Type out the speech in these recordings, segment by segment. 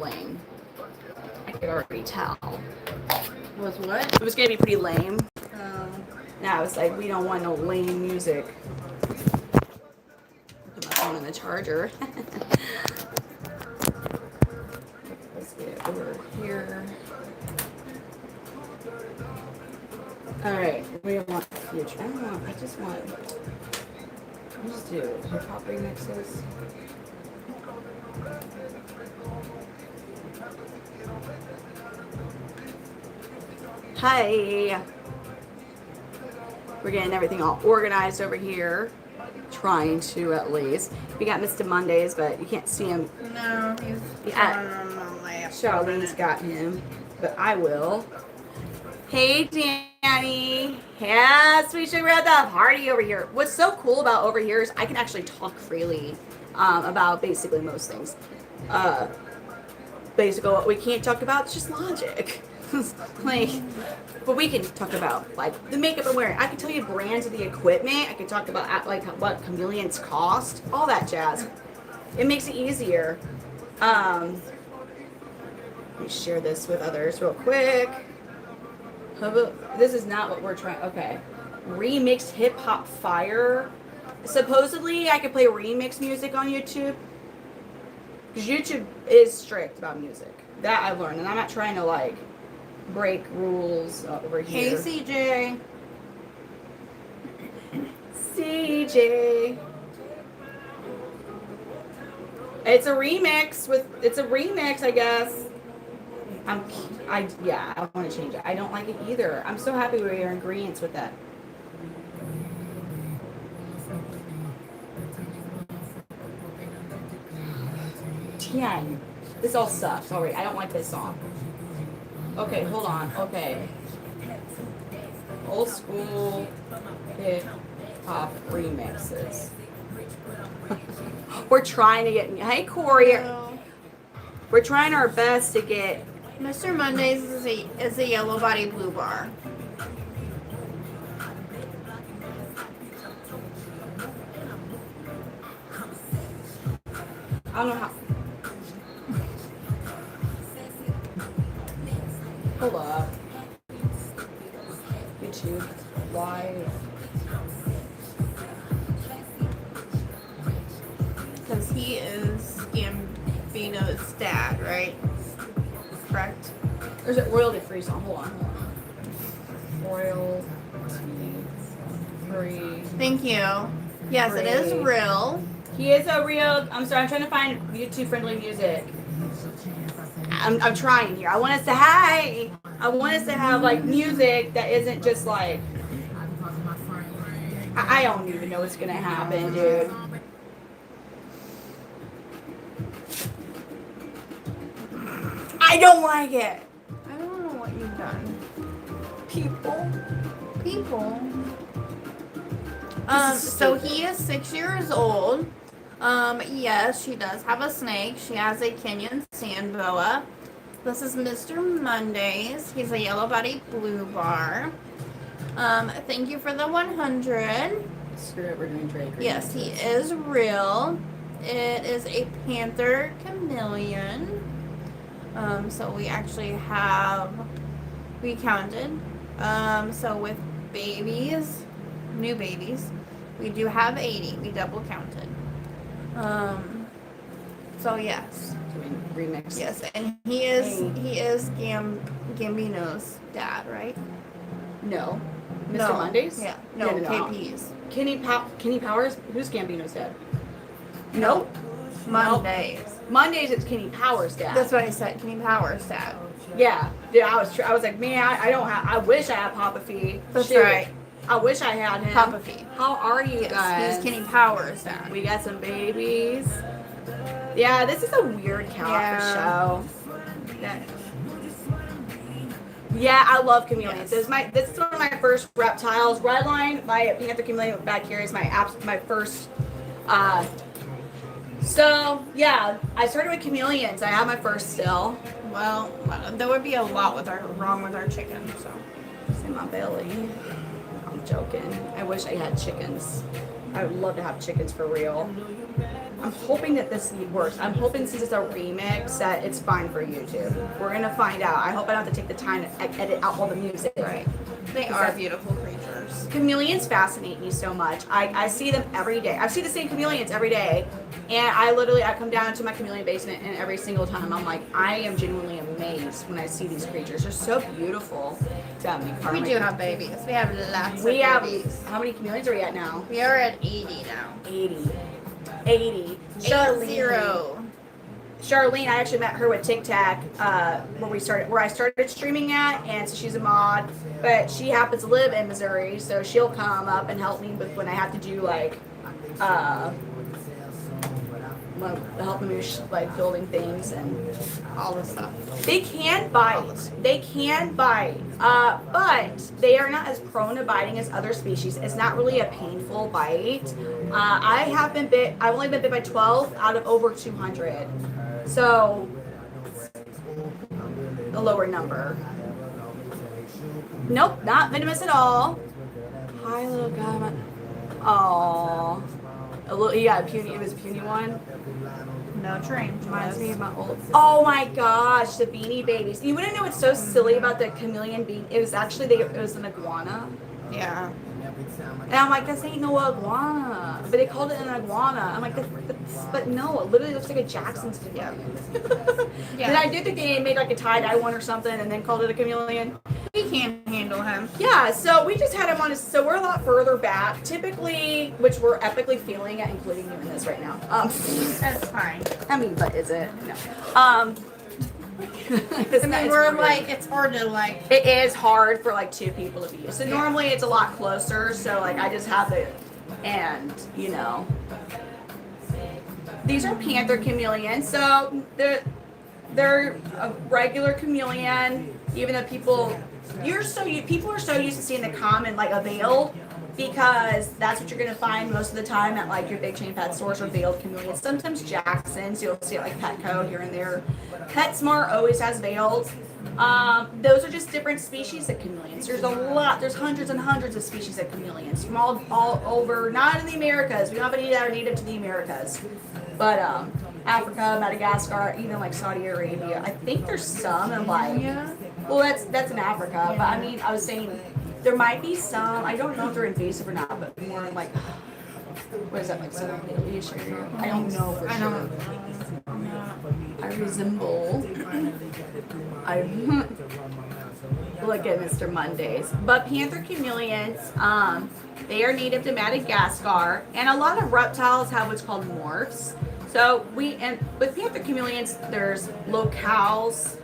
lame. I could already tell. Was what? It was gonna be pretty lame. Oh. Now it's like we don't want no lame music. Put my phone in the charger. Let's get it over here. All right, we want future. I don't want. I just want. Let's do hip hop remixes. Hi. We're getting everything all organized over here. Trying to, at least. We got Mr. Mondays, but you can't see him. No, he's Yeah. on the lap. Charlene's got him, but I will. Hey, Danny. Yeah, sweet sugar at the party over here. What's so cool about over here is I can actually talk freely about basically most things. Basically, what we can't talk about is just logic. Like, but we can talk about like the makeup I'm wearing. I can tell you brands of the equipment. I can talk about like what chameleons cost, all that jazz. It makes it easier. Let me share this with others real quick. This is not what we're trying. Okay, remixed hip hop fire. Supposedly, I could play remix music on YouTube because YouTube is strict about music. That I've learned, and I'm not trying to like break rules over here. Hey, CJ. CJ. It's a remix, I guess. I want to change it. I don't like it either. I'm so happy we are in agreement with that. Tian. This all sucks already. I don't like this song. Okay, hold on. Okay. Old school hip hop remixes. We're trying to get. Hey, Corey. We're trying our best to get. Mr. Mondays is a yellow body blue bar. I don't know how. Hold up. YouTube live. Because he is Gambino's dad, right? Correct? Or is it royalty free song? Hold on. Royalty free. Thank you. Yes, it is real. He is a real. I'm sorry. I'm trying to find YouTube friendly music. I'm trying here. I want us to I want us to have like music that isn't just like. I don't even know what's gonna happen, dude. I don't like it. I don't know what you've done. People. So he is 6 years old. Yes, she does have a snake. She has a Kenyan sand boa. This is Mr. Mondays. He's a yellow body blue bar. Thank you for the 100. Screw it, we're doing Drake. Yes, he is real. It is a Panther Chameleon. So we actually we counted. So with babies, new babies, we do have 80. We double counted. So yes. Doing remix. Yes, and he is Gambino's dad, right? No. Mr. Mondays? Yeah. No, KP's. Kenny Powers? Who's Gambino's dad? Nope. Mondays. Mondays it's Kenny Powers' dad. That's what I said. Kenny Powers' dad. Yeah. I was like, man, I wish I had Papa Fee. That's right. I wish I had him. Papa Fee. How are you guys? He's Kenny Powers' dad. We got some babies. Yeah, this is a weird cow for show. Yeah, I love chameleons. Yes. This is one of my first reptiles. Redline, my Panther Chameleon back here is my first. So yeah, I started with chameleons. I have my first still. Well, there would be a lot wrong with our chicken. So it's in my belly. I'm joking. I wish I had chickens. I would love to have chickens for real. I'm hoping that this works. I'm hoping since it's a remix that it's fine for YouTube. We're gonna find out. I hope I don't have to take the time to edit out all the music. Right. They are beautiful creatures. Chameleons fascinate me so much. I see them every day. I see the same chameleons every day, and I come down to my chameleon basement, and every single time I'm like, I am genuinely amazed when I see these creatures. They're so beautiful. We do have babies. We have lots of babies. How many chameleons are we at now? We are at 80 now. 80. Charlene. Charlene, I actually met her with Tic Tac, where I started streaming at, and so she's a mod, but she happens to live in Missouri, so she'll come up and help me with when I have to do like, help me with like building things and all this stuff. They can bite. But they are not as prone to biting as other species. It's not really a painful bite. I've only been bit by 12 out of over 200. So, a lower number. Nope, not venomous at all. Hi, little guy. Oh, it was a puny one. No train. Reminds me of my old. Oh my gosh, the Beanie Babies. You wouldn't know what's so silly about the chameleon being. It was actually it was an iguana. Yeah. And I'm like, this ain't no iguana. But they called it an iguana. I'm like, but no, it literally looks like a Jackson's chameleon. Yeah. And I do think they made like a tie-dye one or something and then called it a chameleon. We can't handle him. Yeah, so we just had him on so we're a lot further back, typically, which we're epically feeling at, including you in this right now. That's fine. I mean, but is it? No. We're like, it's hard to like. It is hard for like two people to be. So normally it's a lot closer. So like I just have it, and these are Panther Chameleons. So they're a regular chameleon. Even though people are so used to seeing the common like a veiled. Because that's what you're going to find most of the time at like your big chain pet stores or veiled chameleons. Sometimes Jackson's, you'll see it like Petco here and there. PetSmart always has veiled. Those are just different species of chameleons. There's hundreds and hundreds of species of chameleons from all over, not in the Americas. We don't have any that are native to the Americas. But Africa, Madagascar, even like Saudi Arabia. I think there's some in like, well that's in Africa. But I mean, I was saying, there might be some, I don't know if they're invasive or not, but more like, what is that, like Southern Italy? I don't know for sure. I resemble, look at Mr. Mondays. But Panther Chameleons, they are native to Madagascar, and a lot of reptiles have what's called morphs. So with Panther Chameleons, there's locales,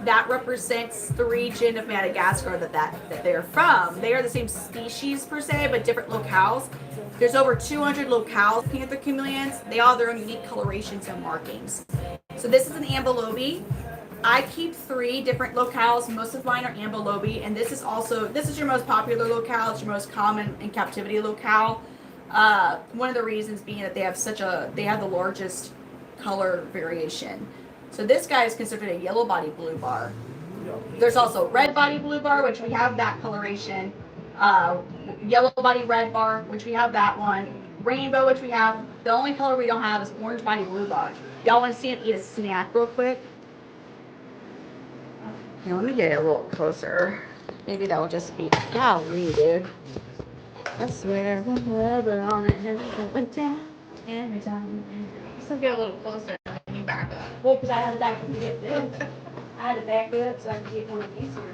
that represents the region of Madagascar that they're from. They are the same species per se, but different locales. There's over 200 locales, Panther Chameleons. They all have their own unique colorations and markings. So this is an ambilobe. I keep 3 different locales. Most of mine are ambilobe, and this is your most popular locale. It's your most common in captivity locale. One of the reasons being that they have the largest color variation. So this guy is considered a yellow body blue bar. There's also red body blue bar, which we have that coloration. Yellow body red bar, which we have that one. Rainbow, which we have. The only color we don't have is orange body blue bar. Y'all want to see him eat a snack real quick? Here, let me get it a little closer. Maybe that will just be, golly, dude. I swear, whatever on it went down every time. So get a little closer. Back up. Well, because I had to back up to get this. I had to back up so I could get one of these here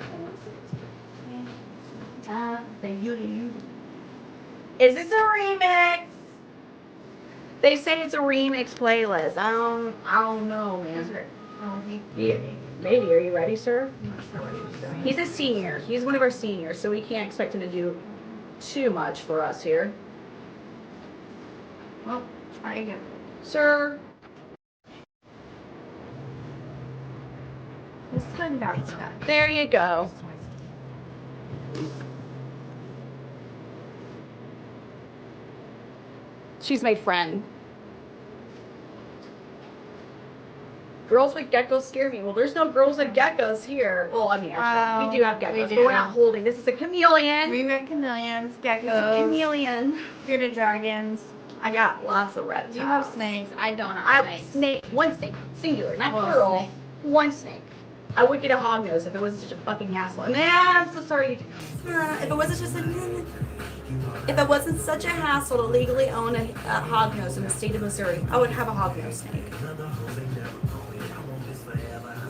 things. Is this a remix? They say it's a remix playlist. I don't know, man. Yeah, maybe. Are you ready, sir? He's a senior. He's one of our seniors, so we can't expect him to do too much for us here. Well, try again. Sir. There you go. She's my friend. Girls with geckos scare me. Well, there's no girls with geckos here. Well, I mean, actually, we do have geckos, but we're not holding. This is a chameleon. We've got chameleons, geckos. This is a chameleon. Bearded dragons. I got lots of reptiles. You have snakes. I don't have I have snakes. one snake, singular, not Well, plural. snake. One snake. I would get a hognose if it wasn't such a fucking hassle. Nah, I'm so sorry. If it wasn't just if it wasn't such a hassle to legally own a hognose in the state of Missouri, I would have a hognose snake.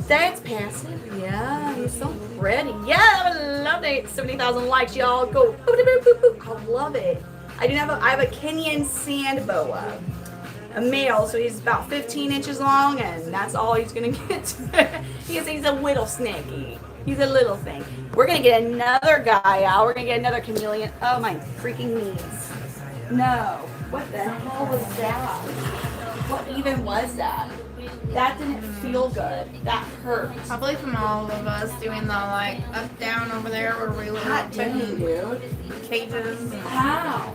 That's passive. Yeah, he's so pretty. Yeah, I love it. 70,000 likes, y'all. Go. I love it. I have a Kenyan sand boa. A male, so he's about 15 inches long, and that's all he's gonna get. He's a little snaky. He's a little thing. We're gonna get another guy out. We're gonna get another chameleon. Oh my freaking knees. No. What the hell was that? What even was that? That didn't feel good. That hurt. Probably from all of us doing the like up down over there where we were God dang, dude. cages. Ow.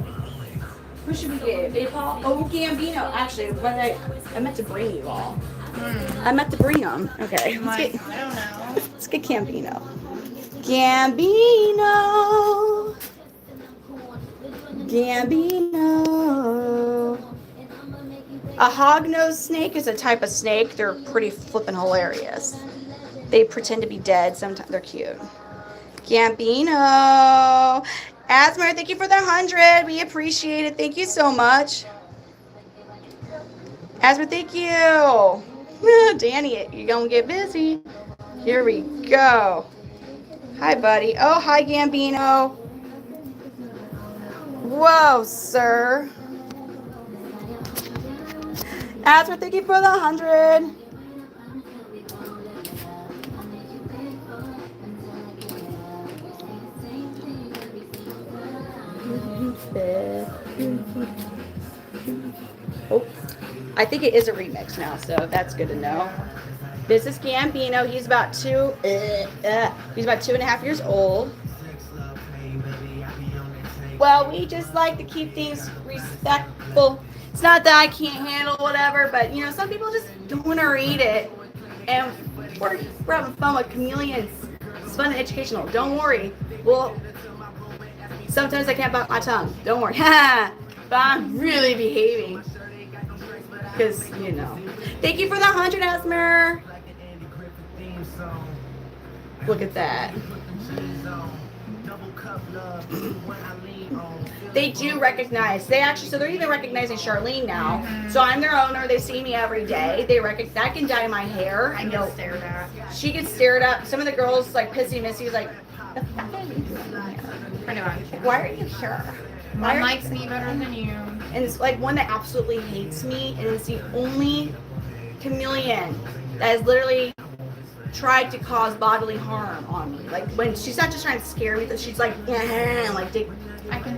Who should we get? Big Paul? Oh, Gambino. Actually, I meant to bring you all. I meant to bring them. Okay. I don't know. Let's get Gambino. Gambino. Gambino. A hognose snake is a type of snake. They're pretty flippin' hilarious. They pretend to be dead. Sometimes they're cute. Gambino. Asmer, thank you for the 100. We appreciate it. Thank you so much. Asmer, thank you. Danny, you're going to get busy. Here we go. Hi, buddy. Oh, hi, Gambino. Whoa, sir. Asmer, thank you for the 100. Oh, I think it is a remix now, so that's good to know. This is Gambino. He's about he's about 2.5 years old. Well, we just like to keep things respectful. It's not that I can't handle whatever, but you know, some people just don't want to read it. And we're having fun with chameleons. It's fun and educational. Don't worry. Well, sometimes I can't bite my tongue. Don't worry. But I'm really behaving. Because, you know. Thank you for the 100, Esmer. Look at that. They do recognize. So they're even recognizing Charlene now. So I'm their owner. They see me every day. I can dye my hair. I get stared at. She gets stared at. Some of the girls, like Pissy Missy's like, the fuck are you doing here? Pretty much. Why are you here? One likes me better than you. And it's like one that absolutely hates me, and it's the only chameleon that has literally tried to cause bodily harm on me. Like when she's not just trying to scare me, but she's like, like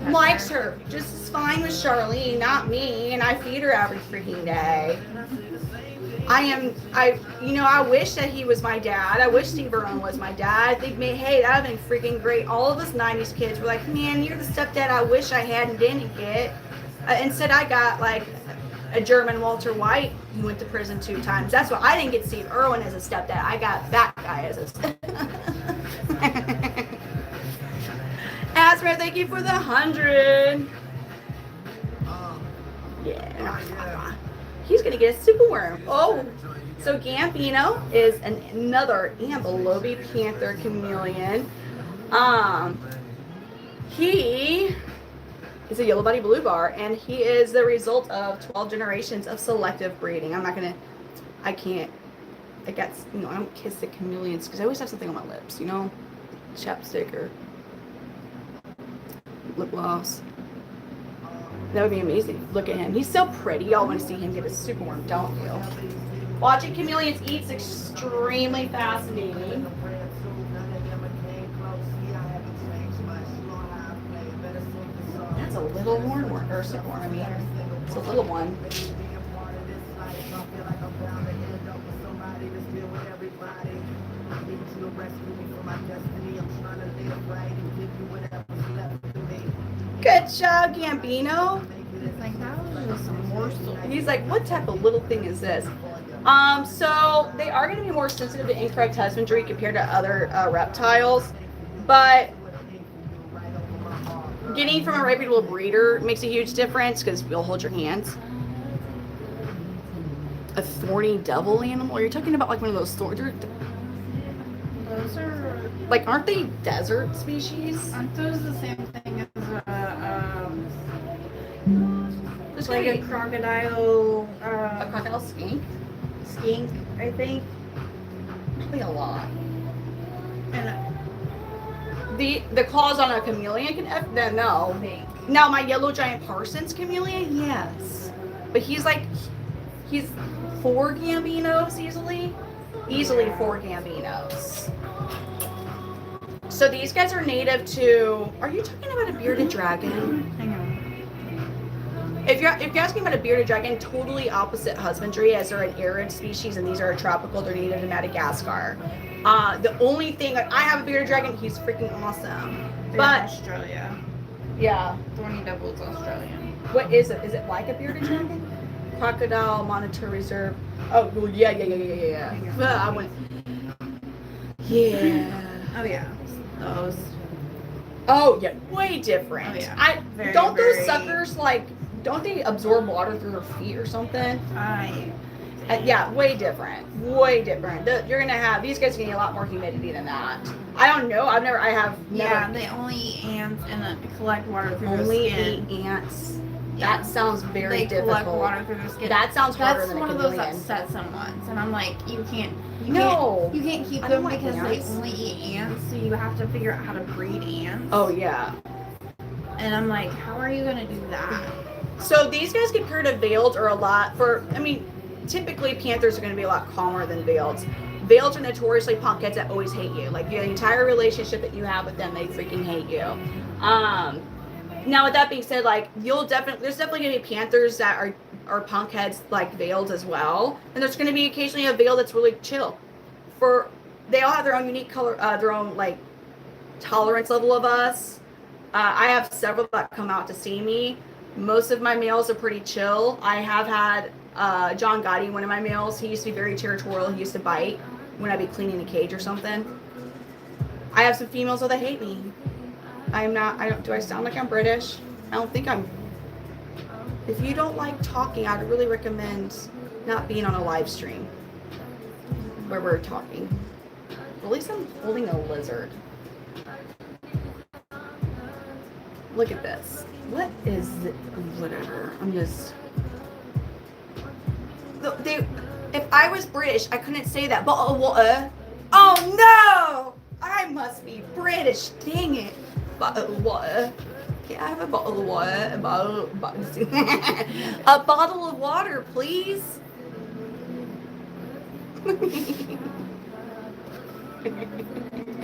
likes her just as fine with Charlene, not me, and I feed her every freaking day. I wish that he was my dad. I wish Steve Irwin was my dad. I think, hey, that would have been freaking great. All of us 90s kids were like, man, you're the stepdad I wish I had and didn't get. Instead, I got like a German Walter White who went to prison 2 times. That's why I didn't get Steve Irwin as a stepdad. I got that guy as a stepdad. Asper, thank you for the 100. Yeah. He's going to get a super worm. Oh, so Gambino is another Ambelobe Panther Chameleon. He is a yellow body blue bar, and he is the result of 12 generations of selective breeding. I don't kiss the chameleons because I always have something on my lips, chapstick or lip gloss. That would be amazing. Look at him. He's so pretty. Y'all want to see him get a super worm, don't you? Watching chameleons eat is extremely fascinating. That's a little hornworm, or silkworm, I mean. It's a little one. Good job, Gambino. He's like, what type of little thing is this? So they are going to be more sensitive to incorrect husbandry compared to other reptiles, but getting from a reputable breeder makes a huge difference because we'll hold your hands. A thorny devil animal? You're talking about like one of those thorns? Those are Like, aren't they desert species? aren't those the same thing as There's like a crocodile? a crocodile skink? Skink, I think. Probably a lot. And The claws on a chameleon can no. Now my yellow giant Parsons chameleon, yes. But he's 4 Gambinos easily. Easily 4 Gambinos. So these guys are native to, are you talking about a bearded dragon? hang on. If you're asking about a bearded dragon, totally opposite husbandry, as they're an arid species and these are a tropical, they're native to Madagascar. The only thing, I have a bearded dragon, he's freaking awesome. But Australia. yeah, Thorny Devil's Australian. what is it? Is it like a bearded dragon? Crocodile Monitor Reserve. Oh, well, yeah. I went. Yeah. Oh yeah. Those. Oh yeah, way different. Oh, yeah. Don't those Very- suckers don't they absorb water through their feet or something? Yeah, way different. Way different. You're gonna have these guys getting a lot more humidity than that. I don't know. I have never. Yeah, they only eat ants and collect water through Only their skin. eat ants. Yeah. That sounds very They difficult. collect water through their skin. That sounds harder That's than a one of those chameleon. that set someone. And I'm like, you can't keep I them don't like because ants. they only eat ants. So you have to figure out how to breed ants. Oh yeah. And I'm like, how are you gonna do that? So these guys get paired to veiled or a lot typically panthers are going to be a lot calmer than veileds. Veileds are notoriously punkheads that always hate you. Like the entire relationship that you have with them, they freaking hate you. Now with that being said, like there's definitely going to be panthers that are punkheads like veiled as well. And there's going to be occasionally a veil that's really chill. They all have their own unique color, their own like tolerance level of us. I have several that come out to see me. Most of my males are pretty chill. I have had John Gotti, one of my males. He used to be very territorial. He used to bite when I'd be cleaning a cage or something. I have some females that hate me. Do I sound like I'm British? I don't think I'm. If you don't like talking, I'd really recommend not being on a live stream where we're talking. At least I'm holding a lizard. Look at this. What is it? Whatever. I'm just. If I was British, I couldn't say that. Bottle of water. Oh no! I must be British. Dang it. Bottle of water. Can I have a bottle of water? A bottle of water, please.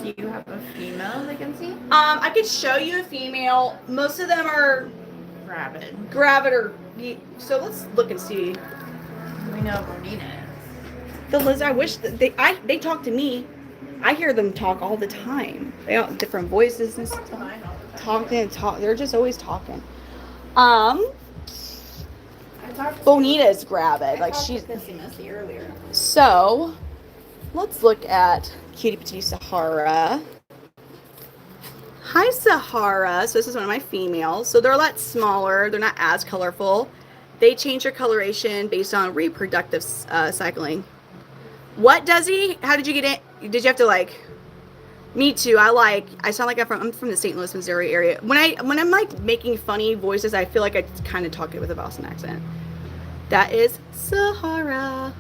Do you have a female they can see? I could show you a female. Most of them are gravid or. So let's look and see. We know Bonita is. The lizard. I wish that they talk to me. I hear them talk all the time. They have different voices and stuff. Talking. They're just always talking. Bonita is gravid. Like she's. Pissy Missy earlier. So, let's look at Cutie Patootie Sahara. Hi, Sahara. So this is one of my females. So they're a lot smaller. They're not as colorful. They change their coloration based on reproductive cycling. What, Desi? How did you get in? Did you have to like? Me too. I sound like I'm from the St. Louis, Missouri area. When I'm like making funny voices, I feel like I kind of talk it with a Boston accent. That is Sahara.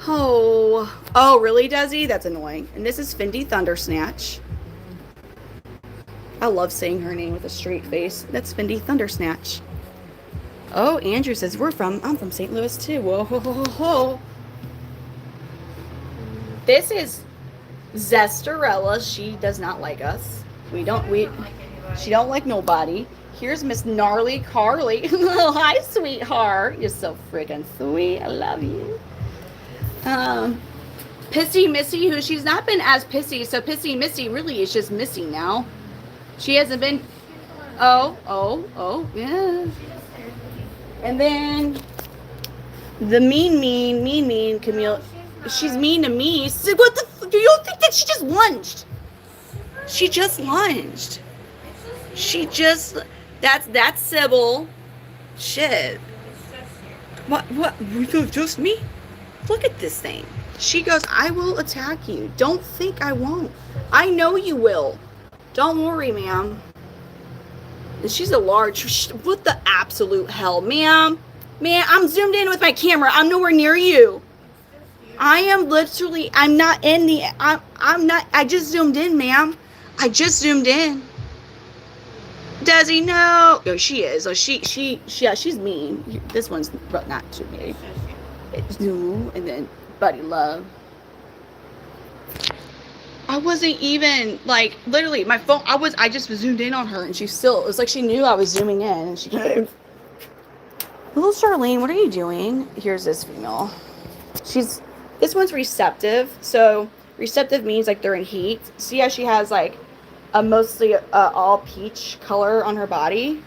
Oh, really, Desi? That's annoying. And this is Fendi Thundersnatch. I love saying her name with a straight face. That's Fendi Thundersnatch. Oh, Andrew says I'm from St. Louis too. Whoa, ho, ho, ho, ho. This is Zestarella. She does not like us. She don't like nobody. Here's Miss Gnarly Carly. Hi, sweetheart. You're so freaking sweet. I love you. Pissy Missy, who she's not been as pissy, so Pissy Missy really is just Missy now. She hasn't been. Oh, yeah. And then the mean Camille. She's mean to me. So what the? Do you think that she just lunged? She just lunged. She just, that's Sybil. Shit. What, just me? Look at this thing. She goes, I will attack you. Don't think I won't. I know you will. Don't worry, ma'am. And she's a large, what the absolute hell, ma'am? Man, I'm zoomed in with my camera. I'm nowhere near you. I am literally, I'm not in the, I'm not, I just zoomed in, ma'am. I just zoomed in. Does he know? Oh, she is. Oh, yeah, she's mean. This one's not too mean. And then Buddy Love. I wasn't even, like, literally, my phone, I just zoomed in on her, and she still, it was like she knew I was zooming in, and she came. Little Charlene, what are you doing? Here's this female. This one's receptive. So receptive means like they're in heat. See how she has like a mostly all peach color on her body?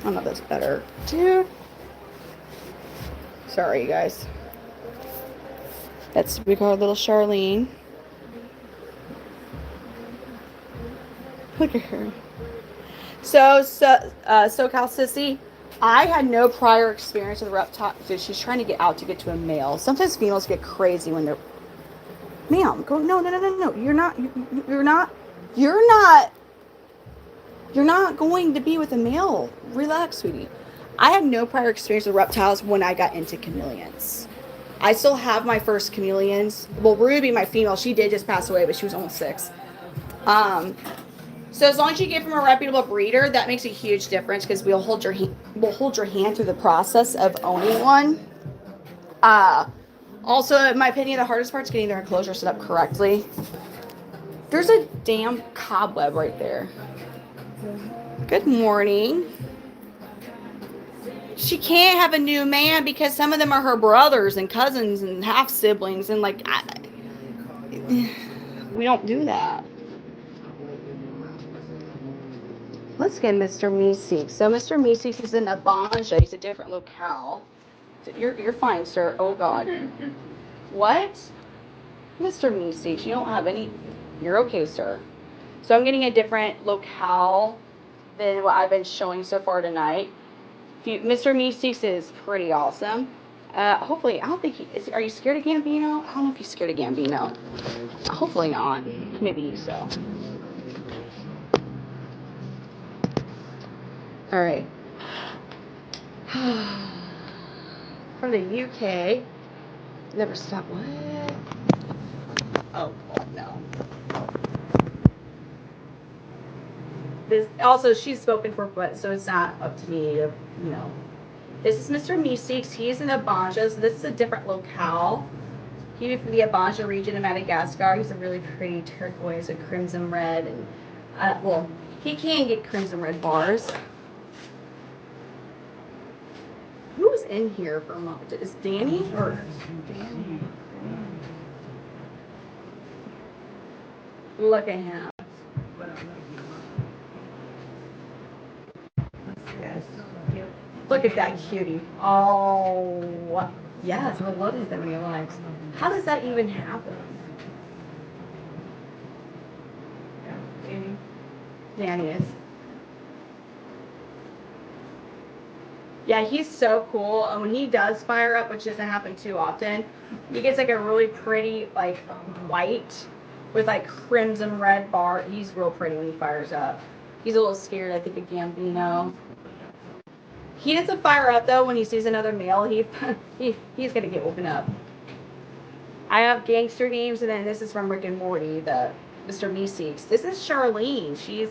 I don't know if that's better. Dude. Sorry, you guys. That's we call her little Charlene. Look at her. So SoCal Sissy, I had no prior experience with reptile. She's trying to get out to get to a male. Sometimes females get crazy when they're, ma'am, go, no. You're not going to be with a male. Relax, sweetie. I had no prior experience with reptiles when I got into chameleons. I still have my first chameleons. Well, Ruby, my female, she did just pass away, but she was almost 6. So as long as you get from a reputable breeder, that makes a huge difference because we'll hold your hand through the process of owning one. Also, in my opinion, the hardest part is getting their enclosure set up correctly. There's a damn cobweb right there. Good morning. She can't have a new man because some of them are her brothers and cousins and half siblings, and like we don't do that. Let's get Mr. Meeks. So Mr. Meeks is in Abanja. He's a different locale. You're fine, sir. Oh God. What? Mr. Meeks, you don't have any. You're okay, sir. So I'm getting a different locale than what I've been showing so far tonight. Mr. Meeks is pretty awesome. Hopefully, I don't think he is. Are you scared of Gambino? I don't know if he's scared of Gambino. Hopefully not. Maybe so. All right. From the UK. Never stop. What? Oh, no. This also, she's spoken for what, so it's not up to me to, you know. This is Mr. Meeks. He's in Abanja, so this is a different locale. He's from the Abanja region of Madagascar. He's a really pretty turquoise and crimson red, and well, he can get crimson red bars. Who was in here for a moment? Is Danny or Danny? Look at him. Look at that cutie. Oh, yes. What love is that in your lives? How does that even happen? Danny is. Yeah, he's so cool. And when he does fire up, which doesn't happen too often, he gets like a really pretty, like, white with like crimson red bar. He's real pretty when he fires up. He's a little scared, I think, of Gambino. He doesn't fire up though when he sees another male. He's gonna get woken up. I have gangster names, and then this is from Rick and Morty, the Mr. Meeks. This is Charlene. She's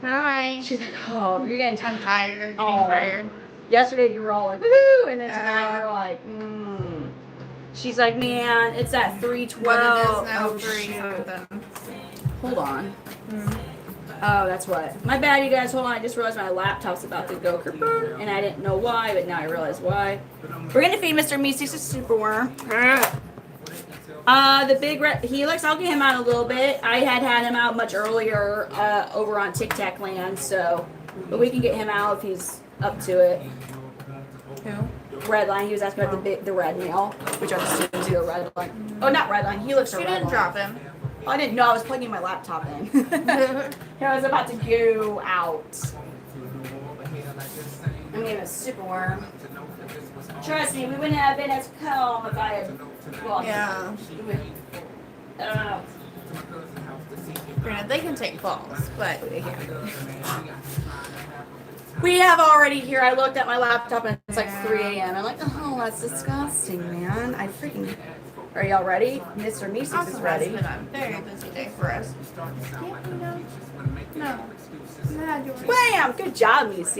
Hi. like, oh, you're getting I'm tired. Oh. Tired. Yesterday you were all like, woohoo, and then tonight you're like, She's like, man, it's at 3:12. What it is now, oh, 3 shoot. something. Hold on. Oh, that's what. My bad, you guys. Hold on. I just realized my laptop's about to go kerboom, and I didn't know why, but now I realize why. We're gonna feed Mr. Meeks a superworm. The big red Helix, I'll get him out a little bit. I had him out much earlier over on Tic Tac Land, so but we can get him out if he's up to it. Who? Redline. He was asking about the red male, which I assume is either Redline. Oh, not Redline. Helix or She Redline. didn't drop him. Oh, I didn't know. I was plugging my laptop in. I was about to go out. I mean, a super worm. Trust me, we wouldn't have been as calm if I had. Well, Yeah. I don't know. Granted, they can take falls, but We have already here. I looked at my laptop and it's like 3 a.m. I'm like, oh, that's disgusting, man. I freaking. Are y'all ready? Mr. Meeks is also ready. has been a very busy day for us. Yeah, you know. No. Not yours. Bam! Good job, Meeks.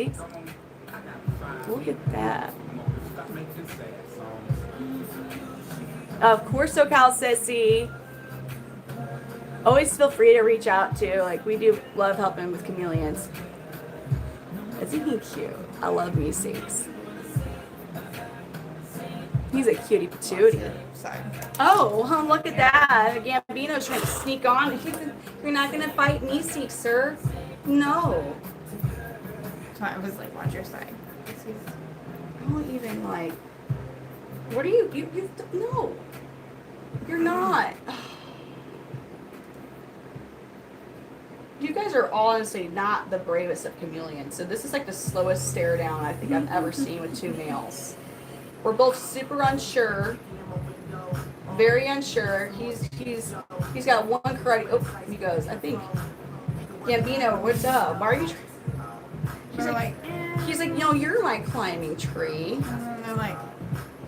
Look at that. Of course, SoCal Sissy. Always feel free to reach out to. Like, we do love helping with chameleons. Isn't he cute? I love Meeks. He's a cutie patootie. Sorry. Oh, look at that. Gambino's trying to sneak on. You're not going to fight Meeks, sir. No. So I was like, watch your side. I don't even like. What are you no. You're not. You guys are honestly not the bravest of chameleons. So this is like the slowest stare down I think I've ever seen with two males. We're both super unsure. Very unsure. He's got one karate. Oh, he goes. I think. Gambino, what's up? Why are you? He's like, no, you're my climbing tree. And they're like,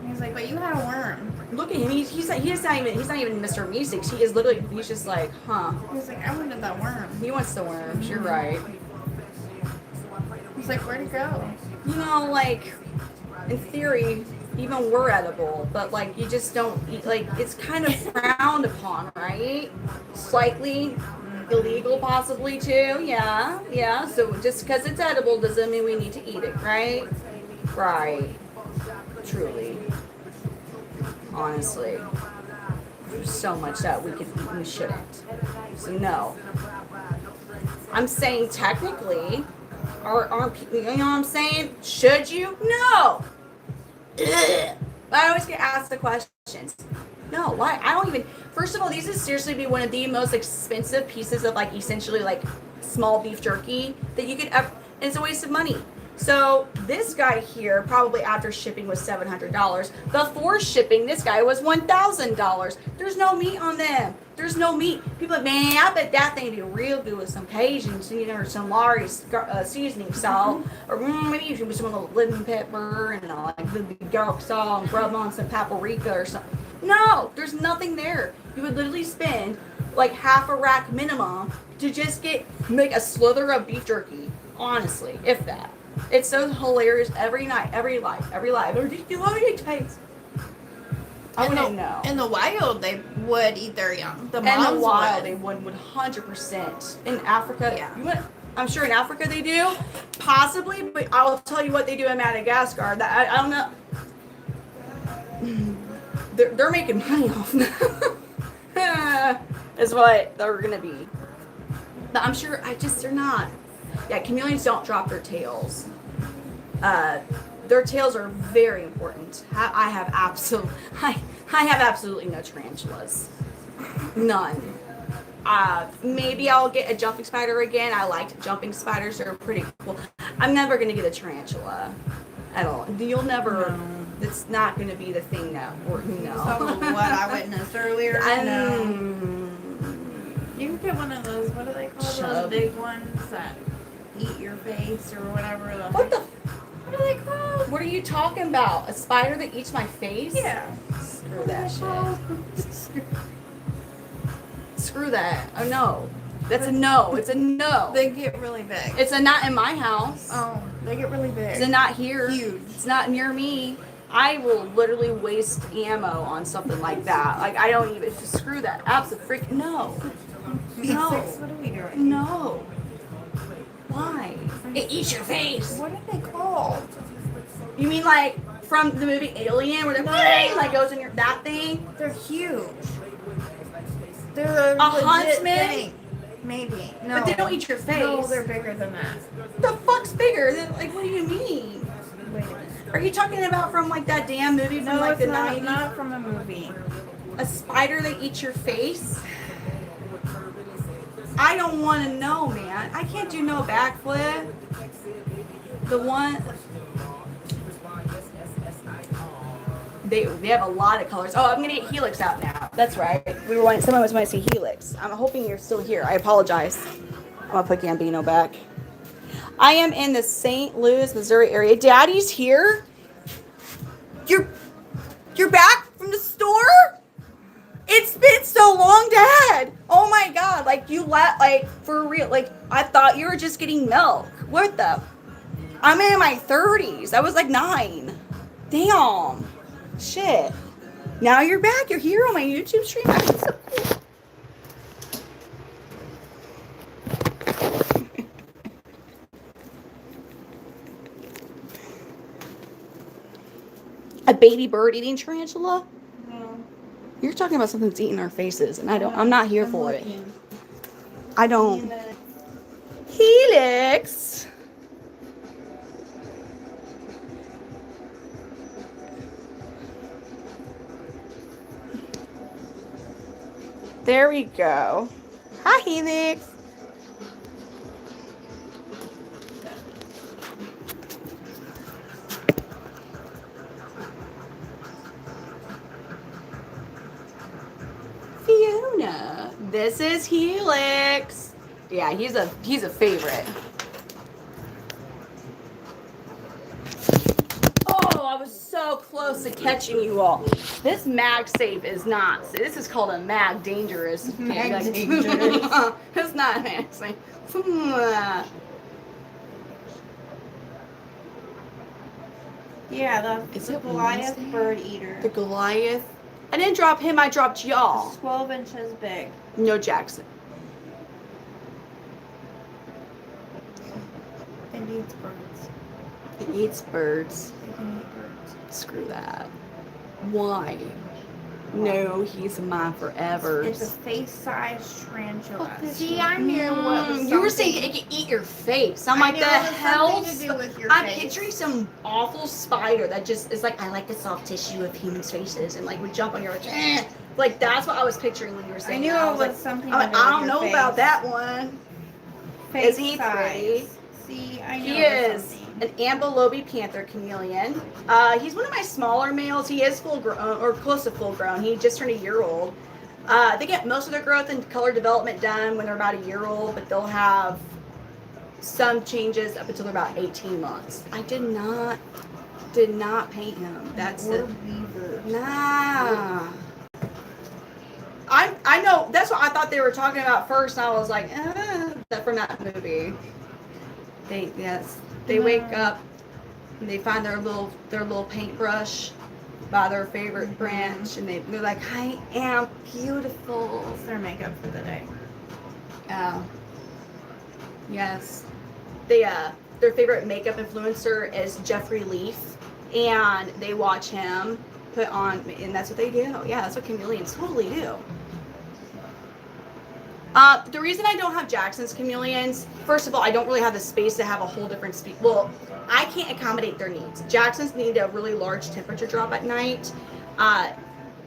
he's like, but you had a worm. Look at him. He's not even Mr. Meeks. He is literally. He's just like, huh. He's like, I wanted that worm. He wants the worms. You're right. He's like, where'd it go? You know, like, in theory, even we're edible, but like, you just don't eat. Like, it's kind of frowned upon, right? Slightly illegal, possibly too. Yeah. So just because it's edible doesn't mean we need to eat it, right? Right. Truly. Honestly. There's so much that we could eat and we shouldn't. So no. I'm saying technically, aren't people, you know what I'm saying? Should you? No. Ugh. I always get asked the questions. No, why? I don't even. First of all, these would seriously be one of the most expensive pieces of like essentially like small beef jerky that you could ever. And it's a waste of money. So this guy here, probably after shipping, was $700. Before shipping, this guy was $1,000. There's no meat on them. There's no meat. People are like, man, I bet that thing would be real good with some Cajun, or some Maui seasoning salt, or maybe even with some lemon pepper and like the garlic salt and rub on some paprika or something. No, there's nothing there. You would literally spend like half a rack minimum to just make a slither of beef jerky. Honestly, if that. It's so hilarious every night, every live. Or do you want me to taste? I wouldn't know. In the wild, they would eat their young. The In moms the wild, would. they would 100%. In Africa, Yeah. I'm sure in Africa they do, possibly, but I'll tell you what they do in Madagascar. That I don't know. They're making money off now. Is what they're gonna be. But I'm sure they're not. Yeah, chameleons don't drop their tails. Their tails are very important. I have absolutely no tarantulas. None. Maybe I'll get a jumping spider again. I liked jumping spiders. They're pretty cool. I'm never going to get a tarantula at all. You'll never. No. It's not going to be the thing that we're, So what I witnessed earlier. No. You can get one of those. What do they call those big ones that eat your face or whatever? What the? What are they called? What are you talking about? A spider that eats my face? Yeah. Screw that shit. Screw that. Oh no. That's a no. It's a no. They get really big. It's a not in my house. Oh, they get really big. It's a not here. Huge. It's not near me. I will literally waste ammo on something like that. Like I don't even screw that. Absolutely no. No. What are we doing? No. Why? It eats your face. What are they called? You mean like from the movie Alien where the thing like goes in your that thing? They're huge. They're A huntsman? thing. Maybe. No. But they don't eat your face. No, they're bigger than that. The fuck's bigger? Like what do you mean? Wait a minute. Are you talking about from like that damn movie from No, like it's the not, 90s? not from a movie. A spider that eats your face? I don't want to know, man. I can't do no backflip. The one... They have a lot of colors. Oh, I'm going to get Helix out now. That's right. Someone was going to see Helix. I'm hoping you're still here. I apologize. I'm going to put Gambino back. I am in the St. Louis, Missouri area. Daddy's here? You're back from the store? It's been so long, Dad. Oh my God. Like for real. Like I thought you were just getting milk. What the? I'm in my 30s. I was like 9. Damn. Shit. Now you're back. You're here on my YouTube stream. That's so cool. A baby bird eating tarantula? No. You're talking about something that's eating our faces, and I'm not here for it. looking. I don't. Helix. There we go. Hi, Helix. Fiona. This is Helix. Yeah, he's a favorite. Oh, I was so close to catching you all. This mag safe is not. This is called a mag dangerous. Mag dangerous. It's not mag safe. Yeah, Is the it Goliath Wednesday? bird eater. The Goliath. I didn't drop him. I dropped y'all. It's 12 inches big. No Jackson. It eats birds. It eats birds. It can eat birds. Screw that. Why? No, he's mine forever. It's a face-sized tarantula. Oh, See, I knew what was You were saying something- it could eat your face. I'm I like, knew the it was hell? something to do with your I'm face. picturing some awful spider that just is like, I like the soft tissue of humans' faces, and like would jump on your like that's what I was picturing when you were I saying. knew that. it was was like, something I'm to like, do I with don't your know face. about that one. Face Is he size. pretty? See, I knew He it was is something. an ambilobi panther chameleon. He's one of my smaller males. He is full grown or close to full grown. He just turned a year old. They get most of their growth and color development done when they're about a year old, but they'll have some changes up until they're about 18 months. I did not paint him. That's Or the beavers. nah. I know that's what I thought they were talking about first. And I was like, that from that movie. They wake up and they find their little paintbrush by their favorite branch, and they're like, I am beautiful. It's their makeup for the day. Yes. Their favorite makeup influencer is Jeffrey Leaf, and they watch him put on, and that's what they do. Yeah, that's what chameleons totally do. The reason I don't have Jackson's chameleons, first of all, I don't really have the space to have a whole different speed. Well, I can't accommodate their needs. Jackson's need a really large temperature drop at night.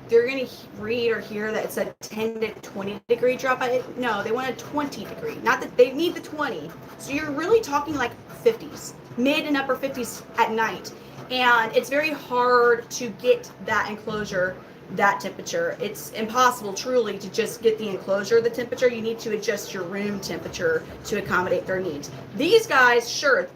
They're going to read or hear that it's a 10 to 20 degree drop. No, they want a 20 degree. Not that they need the 20. So you're really talking like 50s, mid and upper 50s at night. And it's very hard to get that enclosure, that temperature. It's impossible truly to just get the enclosure, the temperature. You need to adjust your room temperature to accommodate their needs. These guys, sure.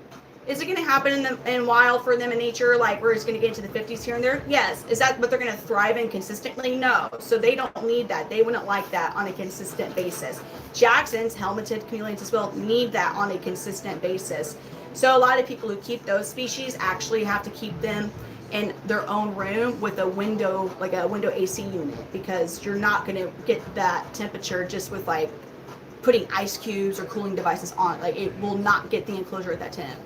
Is it going to happen in wild for them in nature, like where it's going to get into the 50s here and there? Yes. Is that what they're going to thrive in consistently? No. So they don't need that. They wouldn't like that on a consistent basis. Jackson's helmeted chameleons as well need that on a consistent basis. So a lot of people who keep those species actually have to keep them in their own room with a window, like a window AC unit, because you're not going to get that temperature just with like putting ice cubes or cooling devices on. Like it will not get the enclosure at that temp.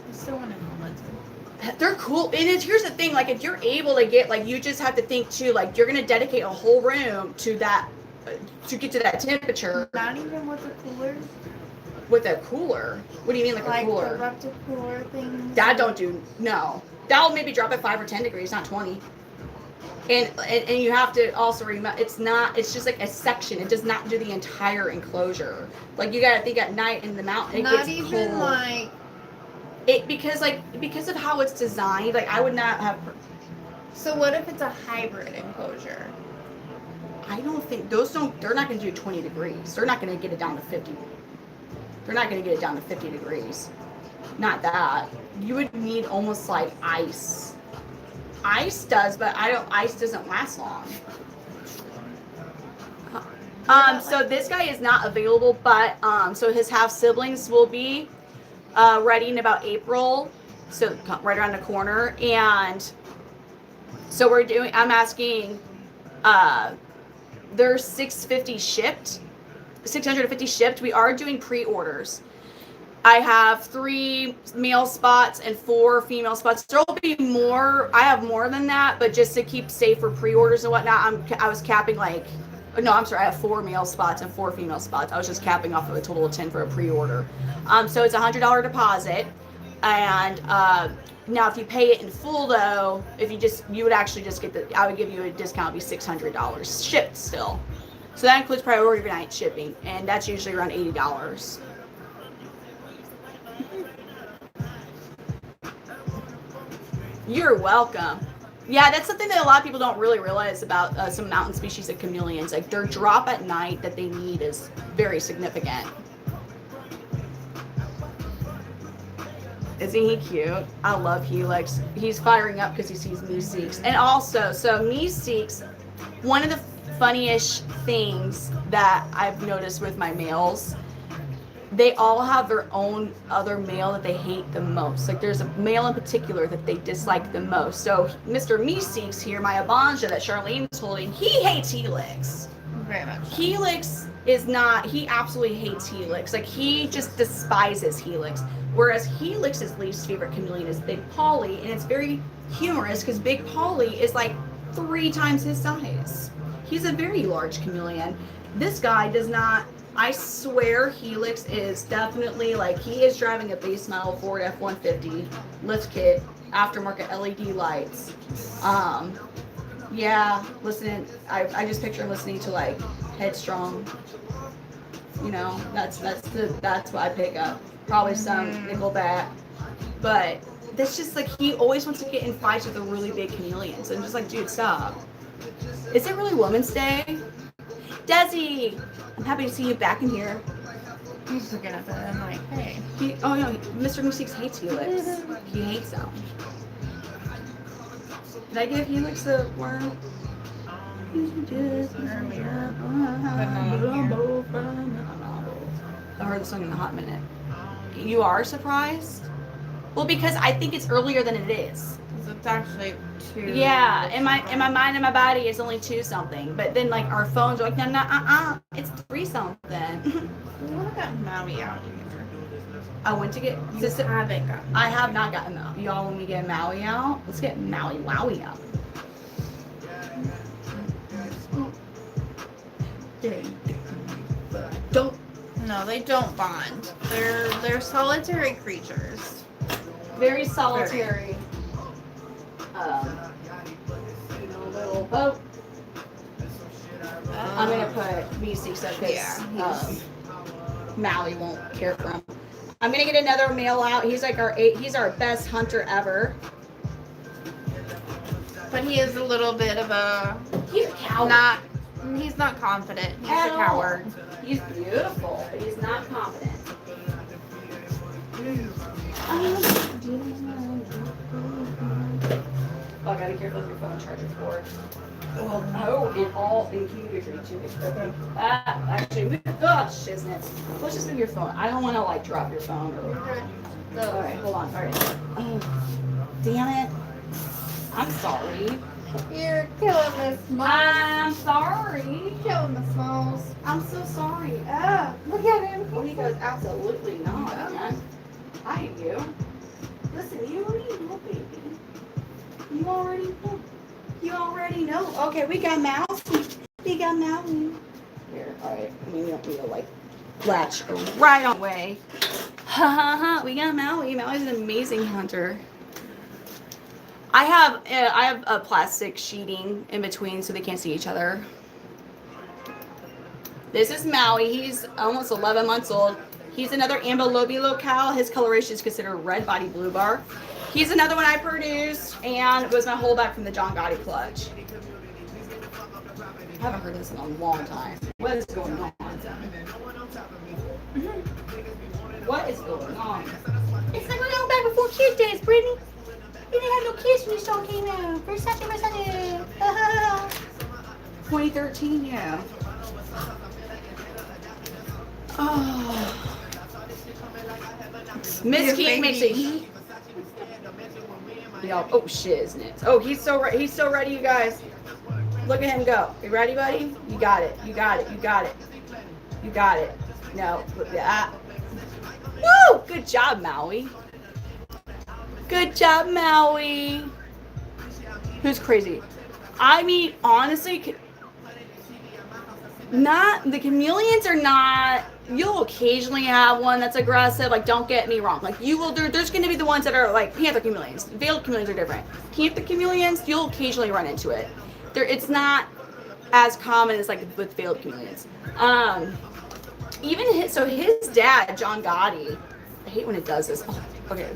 I still want to helmet. They're cool. And here's the thing, like if you're able to get, like you just have to think too, like you're going to dedicate a whole room to that, to get to that temperature. Not even with the cooler. With a cooler? What do you mean, like a cooler? Like the cooler things? That don't do, no. That'll maybe drop at 5 or 10 degrees, not 20. And you have to also remember, it's just like a section. It does not do the entire enclosure. Like, you gotta think at night in the mountain, it Not gets even cold. like... Because of how it's designed, like, I would not have... So what if it's a hybrid enclosure? I don't think, they're not gonna do 20 degrees. They're not gonna get it down to 50. They're not gonna get it down to 50 degrees. Not that. You would need almost like ice. Ice does, but ice doesn't last long. So this guy is not available, but so his half siblings will be ready in about April, so right around the corner. And so I'm asking, there's 650 shipped, 650 shipped. We are doing pre-orders. I have 3 male spots and 4 female spots. There'll be more. I have more than that, but just to keep safe for pre-orders and whatnot, I was capping like, no, I'm sorry, I have 4 male spots and 4 female spots. I was just capping off of a total of 10 for a pre-order. So it's a $100 deposit, and now if you pay it in full though, you would actually just get I would give you a discount, it'd be $600 shipped still. So that includes priority night shipping, and that's usually around $80. You're welcome. Yeah, that's something that a lot of people don't really realize about some mountain species of chameleons. Like, their drop at night that they need is very significant. Isn't he cute? I love Helix. He's firing up because he sees Meeks. And also, so Meeks, one of the funniest things that I've noticed with my males, they all have their own other male that they hate the most. Like, there's a male in particular that they dislike the most. So Mr. Meeks here, my Abanja that Charlene's holding, he hates Helix. Very much so. Helix is not, he absolutely hates Helix. Like, he just despises Helix. Whereas Helix's least favorite chameleon is Big Polly, and it's very humorous because Big Polly is like 3 times his size. He's a very large chameleon. This guy does not. I swear Helix is definitely, like, he is driving a base model Ford F-150 lift kit, aftermarket LED lights. Yeah, listen, I just picture him listening to, like, Headstrong. You know, that's what I pick up. Probably some Nickelback. But that's just, like, he always wants to get in fights with the really big chameleons. I'm just like, dude, stop. Is it really Women's Day? Desi! I'm happy to see you back in here. He's looking up and I'm like, hey. Mr. Meeks hates Helix. He hates them. Did I give Helix a worm? I heard the song in a hot minute. You are surprised? Well, because I think it's earlier than it is. It's actually 2. Yeah, in my mind and my body it's only 2 something, but then like our phones are like no, it's 3 something. What about Maui out here? I went to get. I have not gotten Maui. Y'all, when we get Maui out, let's get Maui Wowie out. Don't. No, they don't bond. They're solitary creatures. Very solitary. Little boat. I'm gonna put Meeks up because Maui won't care for him. I'm gonna get another male out. He's like he's our best hunter ever. But he is a little bit of a. He's a coward. He's not confident. He's At a all. coward. He's beautiful, but he's not confident. Oh, I gotta be careful with your phone charger cord. And can you be too big? Actually, gosh, isn't it? Let's just move your phone. I don't want to like drop your phone. All right, hold on. All right. Oh, damn it. I'm sorry. You're killing the smalls. I'm sorry. Killing the smalls. I'm so sorry. Look at him. Well, he goes, absolutely not, man. I hate you. Listen, you already know, baby. You already know. You already know. Okay, we got Mouse. We got Mouse. Here, alright. I mean, you don't need to, like, latch right on way. Ha ha ha! We got Maui. Maui's an amazing hunter. I have a plastic sheeting in between so they can't see each other. This is Maui. He's almost 11 months old. He's another ambilobi locale. His coloration is considered red body blue bar. He's another one I produced and was my holdback from the John Gotti clutch. I haven't heard this in a long time. What is going on? What is going on? It's like we're going back before kid days, Brittany. You didn't have no kids when this song came out. Versace. 2013, yeah. Oh. Miss King makes it. Y'all, oh shiznit. Oh, he's so ready. He's so ready, you guys. Look at him go. You ready, buddy? You got it. You got it. You got it. You got it. No, look at that. Woo! Good job, Maui. Good job, Maui. Who's crazy? I mean, honestly, not the chameleons are not. You'll occasionally have one that's aggressive. Like, don't get me wrong. Like, you will. There's going to be the ones that are like Panther Chameleons. Veiled chameleons are different. Panther Chameleons, you'll occasionally run into it. It's not as common as like with veiled chameleons. Even his dad, John Gotti. I hate when it does this. Oh, okay.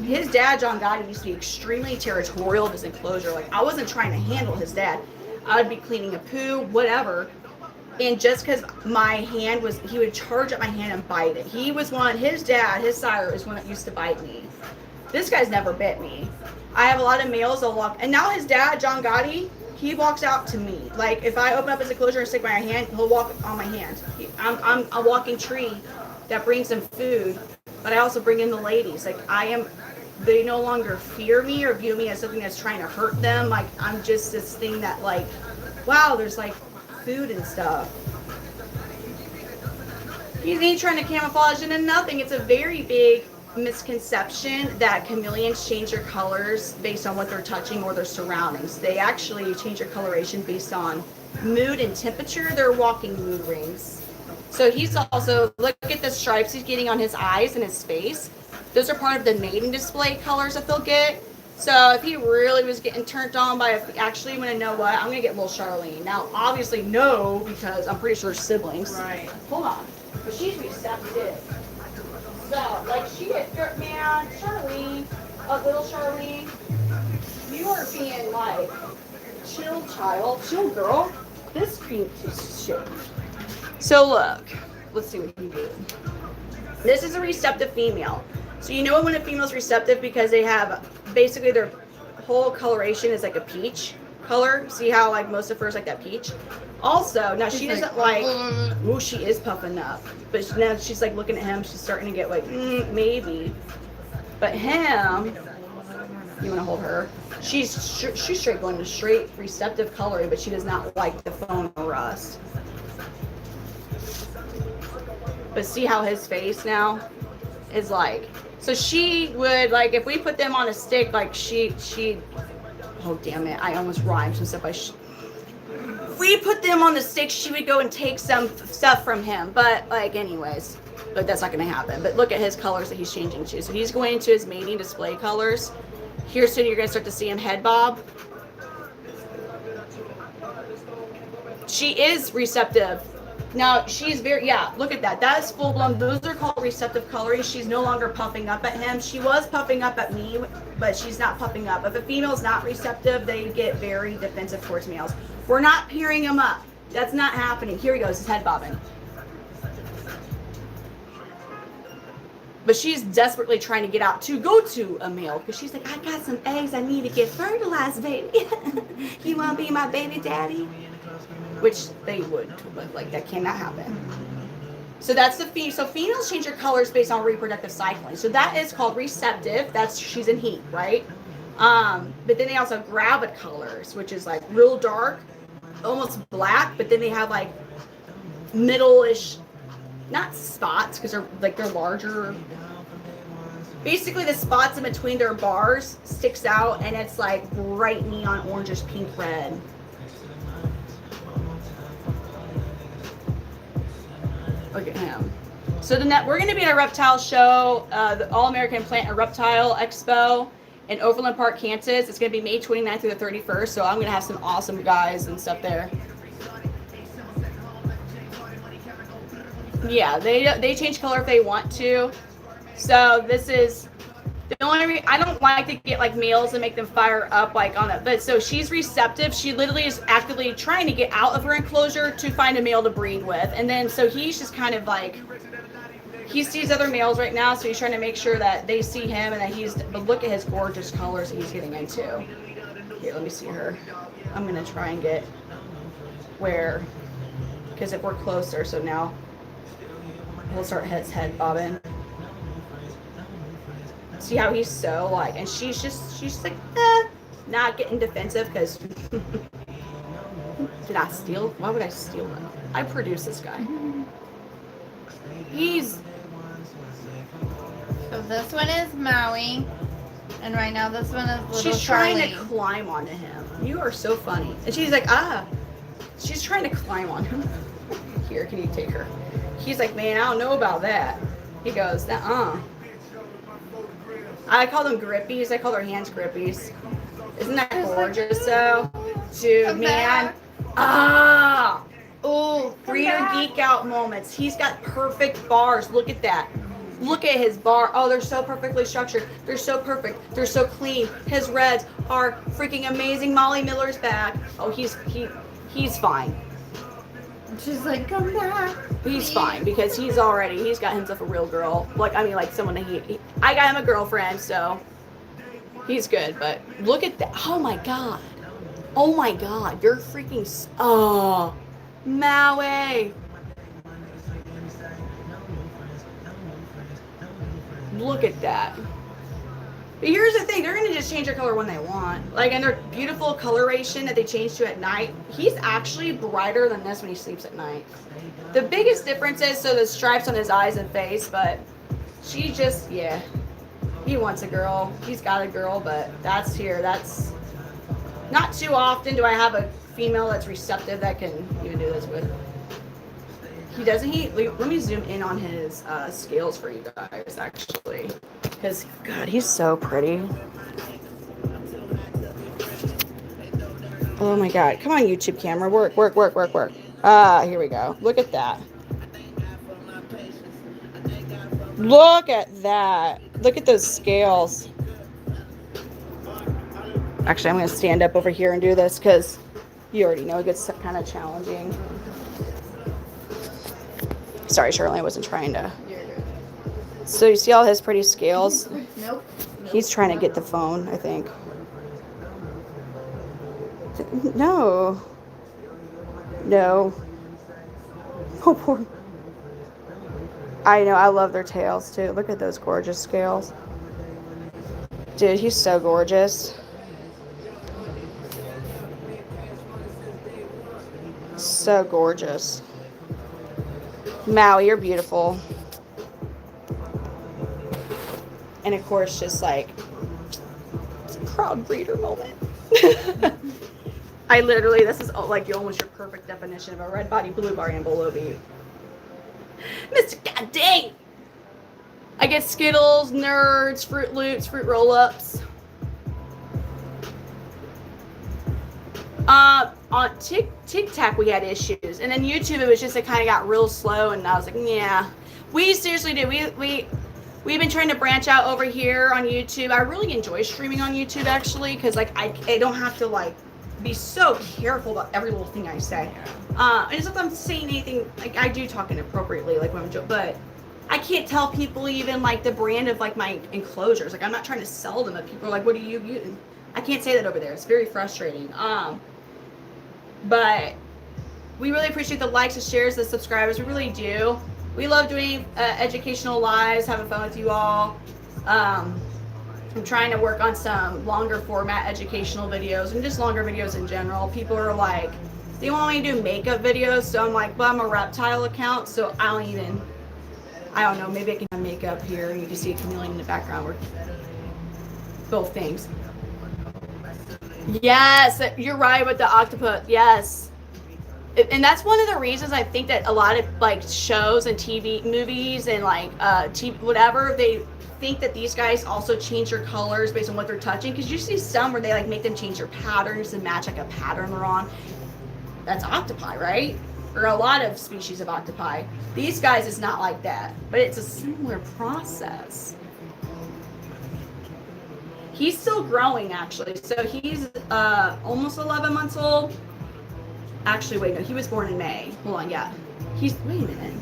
His dad, John Gotti, used to be extremely territorial of his enclosure. Like, I wasn't trying to handle his dad. I would be cleaning a poo, whatever. And just because my hand was, he would charge at my hand and bite it. He was one, his dad, his sire is one that used to bite me. This guy's never bit me. I have a lot of males that walk, and now his dad, John Gotti, he walks out to me. Like, if I open up his enclosure and stick my hand, he'll walk on my hand. I'm a walking tree that brings him food, but I also bring in the ladies. Like, they no longer fear me or view me as something that's trying to hurt them. Like, I'm just this thing that, like, wow, there's like food and stuff. He ain't trying to camouflage into nothing. It's a very big misconception that chameleons change their colors based on what they're touching or their surroundings. They actually change their coloration based on mood and temperature. They're walking mood rings. So he's also, look at the stripes he's getting on his eyes and his face. Those are part of the mating display colors that they'll get. So if he really was getting turned on by, actually, I'm going to know what, I'm going to get little Charlene. Now, obviously, no, because I'm pretty sure siblings. Right. Hold on. But she's receptive. So, like, she is, man, Charlene, a little Charlene, you are being like, chill child, chill girl. This cream is shit. So look, let's see what you can do. This is a receptive female. So you know when a female's receptive because they have, basically their whole coloration is like a peach color. See how like most of hers like that peach? Also, now she doesn't like, oh, she is puffing up. But now she's like looking at him, she's starting to get like, maybe. But him, you want to hold her? She's straight going to straight receptive coloring, but she does not like the foam or rust. But see how his face now is like, so she would like, if we put them on a stick, like she, oh damn it, I almost rhymed some stuff. We put them on the stick, she would go and take some stuff from him. But like anyways, but that's not gonna happen. But look at his colors that he's changing to. So he's going into his mating display colors. Here soon you're gonna start to see him head bob. She is receptive. Now she's very, yeah, look at that. That is full blown. Those are called receptive coloring. She's no longer puffing up at him. She was puffing up at me, but she's not puffing up. If a female's not receptive, they get very defensive towards males. We're not pairing them up. That's not happening. Here he goes, his head bobbing. But she's desperately trying to get out to go to a male because she's like, I got some eggs I need to get fertilized, baby. You want to be my baby daddy? Which they would, but like that cannot happen. So that's the female. So females change their colors based on reproductive cycling. So that is called receptive. That's, she's in heat, right? But then they also have gravid colors, which is like real dark, almost black, but then they have like middle-ish, not spots because they're larger. Basically the spots in between their bars sticks out and it's like bright neon orangish pink red. Look at him. So we're going to be at a reptile show, the All-American Plant and Reptile Expo in Overland Park, Kansas. It's going to be May 29th through the 31st, so I'm going to have some awesome guys and stuff there. Yeah, they change color if they want to. So this is the only reason I don't like to get like males and make them fire up like on it. But so she's receptive. She literally is actively trying to get out of her enclosure to find a male to breed with. And then so he's just kind of like, he sees other males right now, so he's trying to make sure that they see him and that but look at his gorgeous colors he's getting into. Here, let me see her. I'm going to try and get where, because if we're closer, so now we'll start his head bobbing. See how he's so like, and she's like, not getting defensive because, did I steal? Why would I steal him? I produce this guy. So this one is Maui, and right now this one is little She's Charlie. trying to climb onto him. You are so funny. And she's like, she's trying to climb on him. Here, can you take her? He's like, man, I don't know about that. He goes, I call them grippies. I call their hands grippies. Isn't that gorgeous, though? Dude, man. Oh, breeder geek out moments. He's got perfect bars. Look at that. Look at his bar. Oh, they're so perfectly structured. They're so perfect. They're so clean. His reds are freaking amazing. Molly Miller's back. Oh, he's fine. She's like, come back. He's fine because he's got himself a real girl. Like, I mean, like someone that I got him a girlfriend, so he's good. But look at that. Oh my God. Oh my God. You're freaking, Maui. Look at that. But here's the thing, they're going to just change their color when they want. Like, and their beautiful coloration that they change to at night, he's actually brighter than this when he sleeps at night. The biggest difference is, so the stripes on his eyes and face, but she just, yeah. He wants a girl. He's got a girl, but that's not too often do I have a female that's receptive that can even do this with. Let me zoom in on his scales for you guys, actually. Because, God, he's so pretty. Oh, my God. Come on, YouTube camera. Work. Here we go. Look at that. Look at that. Look at those scales. Actually, I'm going to stand up over here and do this because you already know it gets kind of challenging. Sorry, Shirley, I wasn't trying to. So you see all his pretty scales? Nope. He's trying to get the phone, I think. No. Oh, poor. I know, I love their tails, too. Look at those gorgeous scales. Dude, he's so gorgeous. So gorgeous. Maui, you're beautiful. And of course, just like, it's a proud breeder moment. This is like almost your perfect definition of a red body, blue bar, and below beat. Mr. God dang! I get Skittles, Nerds, Fruit Loops, Fruit Roll-Ups. On TikTok we had issues, and then YouTube it was just it kind of got real slow, and I was like, yeah, we seriously do. We've been trying to branch out over here on YouTube. I really enjoy streaming on YouTube actually, because like I don't have to like be so careful about every little thing I say. And it's not that I'm saying anything like I do talk inappropriately like when I'm but I can't tell people even like the brand of like my enclosures. Like I'm not trying to sell them, but people are like, what are you using? I can't say that over there. It's very frustrating. But we really appreciate the likes, the shares, the subscribers. We really do. We love doing educational lives, having fun with you all. I'm trying to work on some longer format educational videos and just longer videos in general. People are like, they want me to do makeup videos. So I'm like, well, I'm a reptile account, so I don't know, maybe I can have makeup here and you can see a chameleon in the background. We're both things. Yes, you're right with the octopus. Yes. And that's one of the reasons I think that a lot of like shows and TV movies and like TV, whatever, they think that these guys also change their colors based on what they're touching, because you see some where they like make them change their patterns to match like a pattern they're on. That's octopi, right? Or a lot of species of octopi. These guys, it's not like that, but it's a similar process. He's still growing, actually. So he's almost 11 months old. Actually, wait, no, he was born in May. Hold on, yeah. Wait a minute.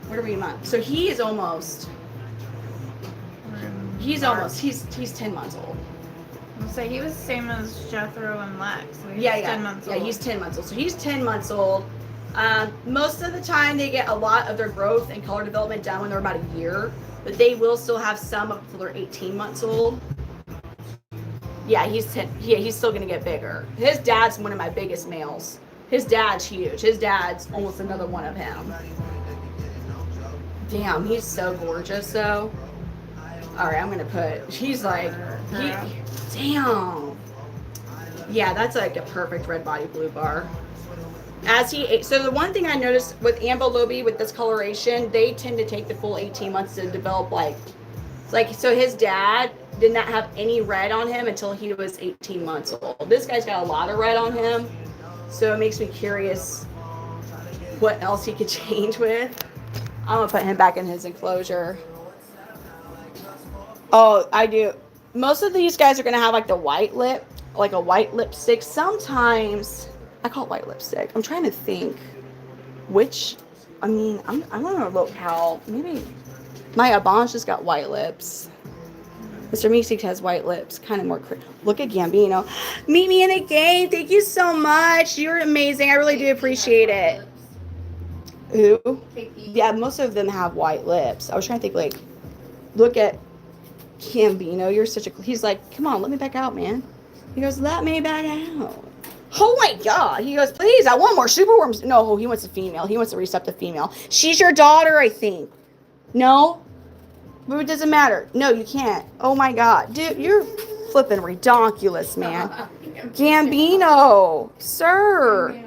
What are we in month? So he is almost, he's 10 months old. So he was the same as Jethro and Lex. So he's 10 months old. Yeah, he's 10 months old. So he's 10 months old. Most of the time, they get a lot of their growth and color development done when they're about a year, but they will still have some up until they're 18 months old. Yeah, he's 10. Yeah, he's still gonna get bigger. His dad's one of my biggest males. His dad's huge. His dad's almost another one of him. Damn, he's so gorgeous though. All right, I'm gonna put. He's like, damn. Yeah, that's like a perfect red body blue bar. So the one thing I noticed with Ambilobi, with this coloration, they tend to take the full 18 months to develop so his dad did not have any red on him until he was 18 months old. This guy's got a lot of red on him, so it makes me curious what else he could change with. I'm gonna put him back in his enclosure. Oh, I do. Most of these guys are gonna have like the white lip, like a white lipstick. Sometimes I call it white lipstick. I'm trying to think which. I mean, I'm gonna look how maybe my Abange just got white lips. Mr. Meeks has white lips, kind of more. Look at Gambino. Meet me in the game. Thank you so much. You're amazing. I really do appreciate it. Who? Yeah, most of them have white lips. I was trying to think, like, look at Gambino. You're such a. He's like, come on, let me back out, man. He goes, let me back out. Oh my God. He goes, please, I want more superworms. No, he wants a female. He wants a receptive female. She's your daughter, I think. No? But it doesn't matter. No, you can't. Oh my God. Dude, you're flipping redonkulous, man. Gambino. Sir.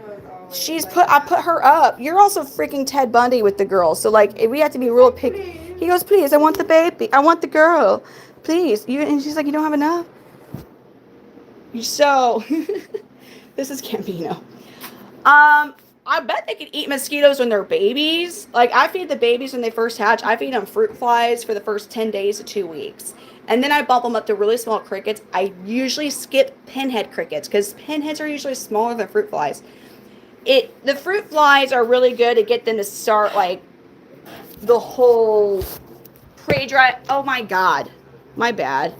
I put her up. You're also freaking Ted Bundy with the girls. So like, we have to be real picky. He goes, please, I want the baby. I want the girl. Please. And she's like, you don't have enough? So, this is Gambino. I bet they could eat mosquitoes when they're babies. Like, I feed the babies when they first hatch. I feed them fruit flies for the first 10 days to 2 weeks. And then I bump them up to really small crickets. I usually skip pinhead crickets because pinheads are usually smaller than fruit flies. The fruit flies are really good to get them to start, like, the whole prey drive. Oh, my God. My bad.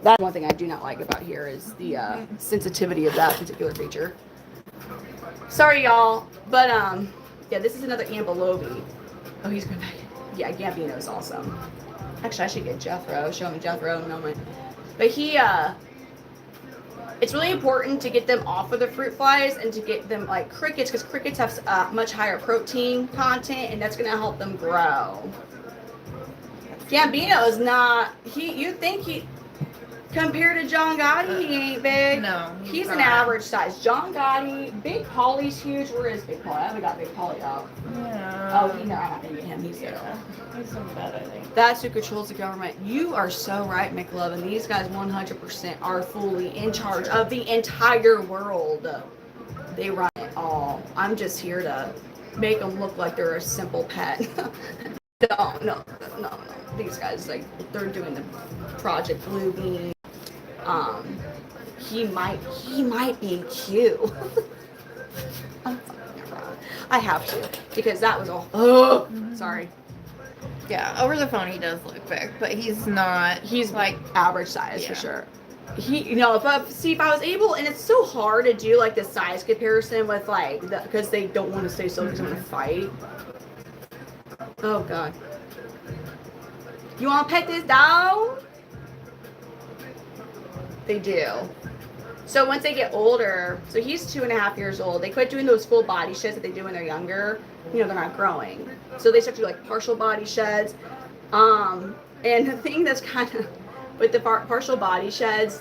That's one thing I do not like about here is the sensitivity of that particular creature. Sorry, y'all. But, yeah, this is another Ambilobi. Oh, he's going back. Yeah, Gambino's awesome. Actually, I should get Jethro. Show me Jethro in a moment. But it's really important to get them off of the fruit flies and to get them, like, crickets, because crickets have much higher protein content, and that's going to help them grow. Gambino is not, you think compared to John Gotti, he ain't big. No. He's an average size. John Gotti, Big Polly's huge. Where is Big Polly? I haven't got Big Polly out. Yeah. Oh, no, I'm not going to get him. He's He's in bed, I think. That's who controls the government. You are so right, McLovin. These guys 100% are fully in charge of the entire world. They run it all. I'm just here to make them look like they're a simple pet. No. These guys, like, they're doing the Project Blue Bean. He might be cute. I have to, because that was all. Oh, sorry. Yeah, over the phone he does look big, but he's not. He's like average size for sure. If I was able, and it's so hard to do like the size comparison with like, because they don't want to stay still because they want to fight. Oh God. You want to pet this dog? They do. So once they get older, so he's 2.5 years old, they quit doing those full body sheds that they do when they're younger. They're not growing. So they start to do like partial body sheds. And the thing that's kind of, with the partial body sheds,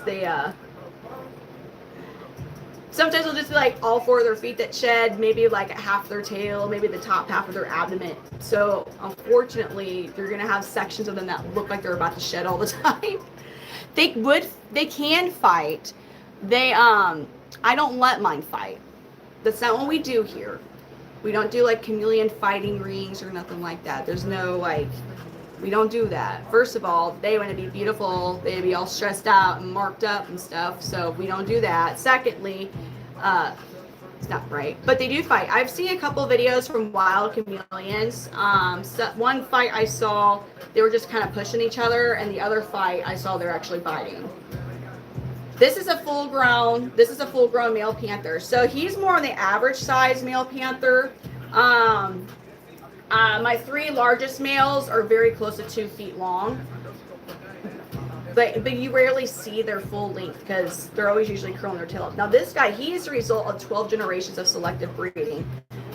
Sometimes it'll just be like all 4 of their feet that shed, maybe like half their tail, maybe the top half of their abdomen. So unfortunately, you're gonna have sections of them that look like they're about to shed all the time. They can fight. I don't let mine fight. That's not what we do here. We don't do like chameleon fighting rings or nothing like that. There's no like, we don't do that. First of all, they want to be beautiful. They be all stressed out and marked up and stuff. So we don't do that. Secondly, it's not right, but they do fight. I've seen a couple videos from wild chameleons. So one fight I saw, they were just kind of pushing each other, and the other fight I saw they're actually fighting. This is a full grown male panther. So he's more on the average size male panther. My 3 largest males are very close to 2 feet long. But you rarely see their full length because they're always usually curling their tail up. Now this guy, he is the result of 12 generations of selective breeding.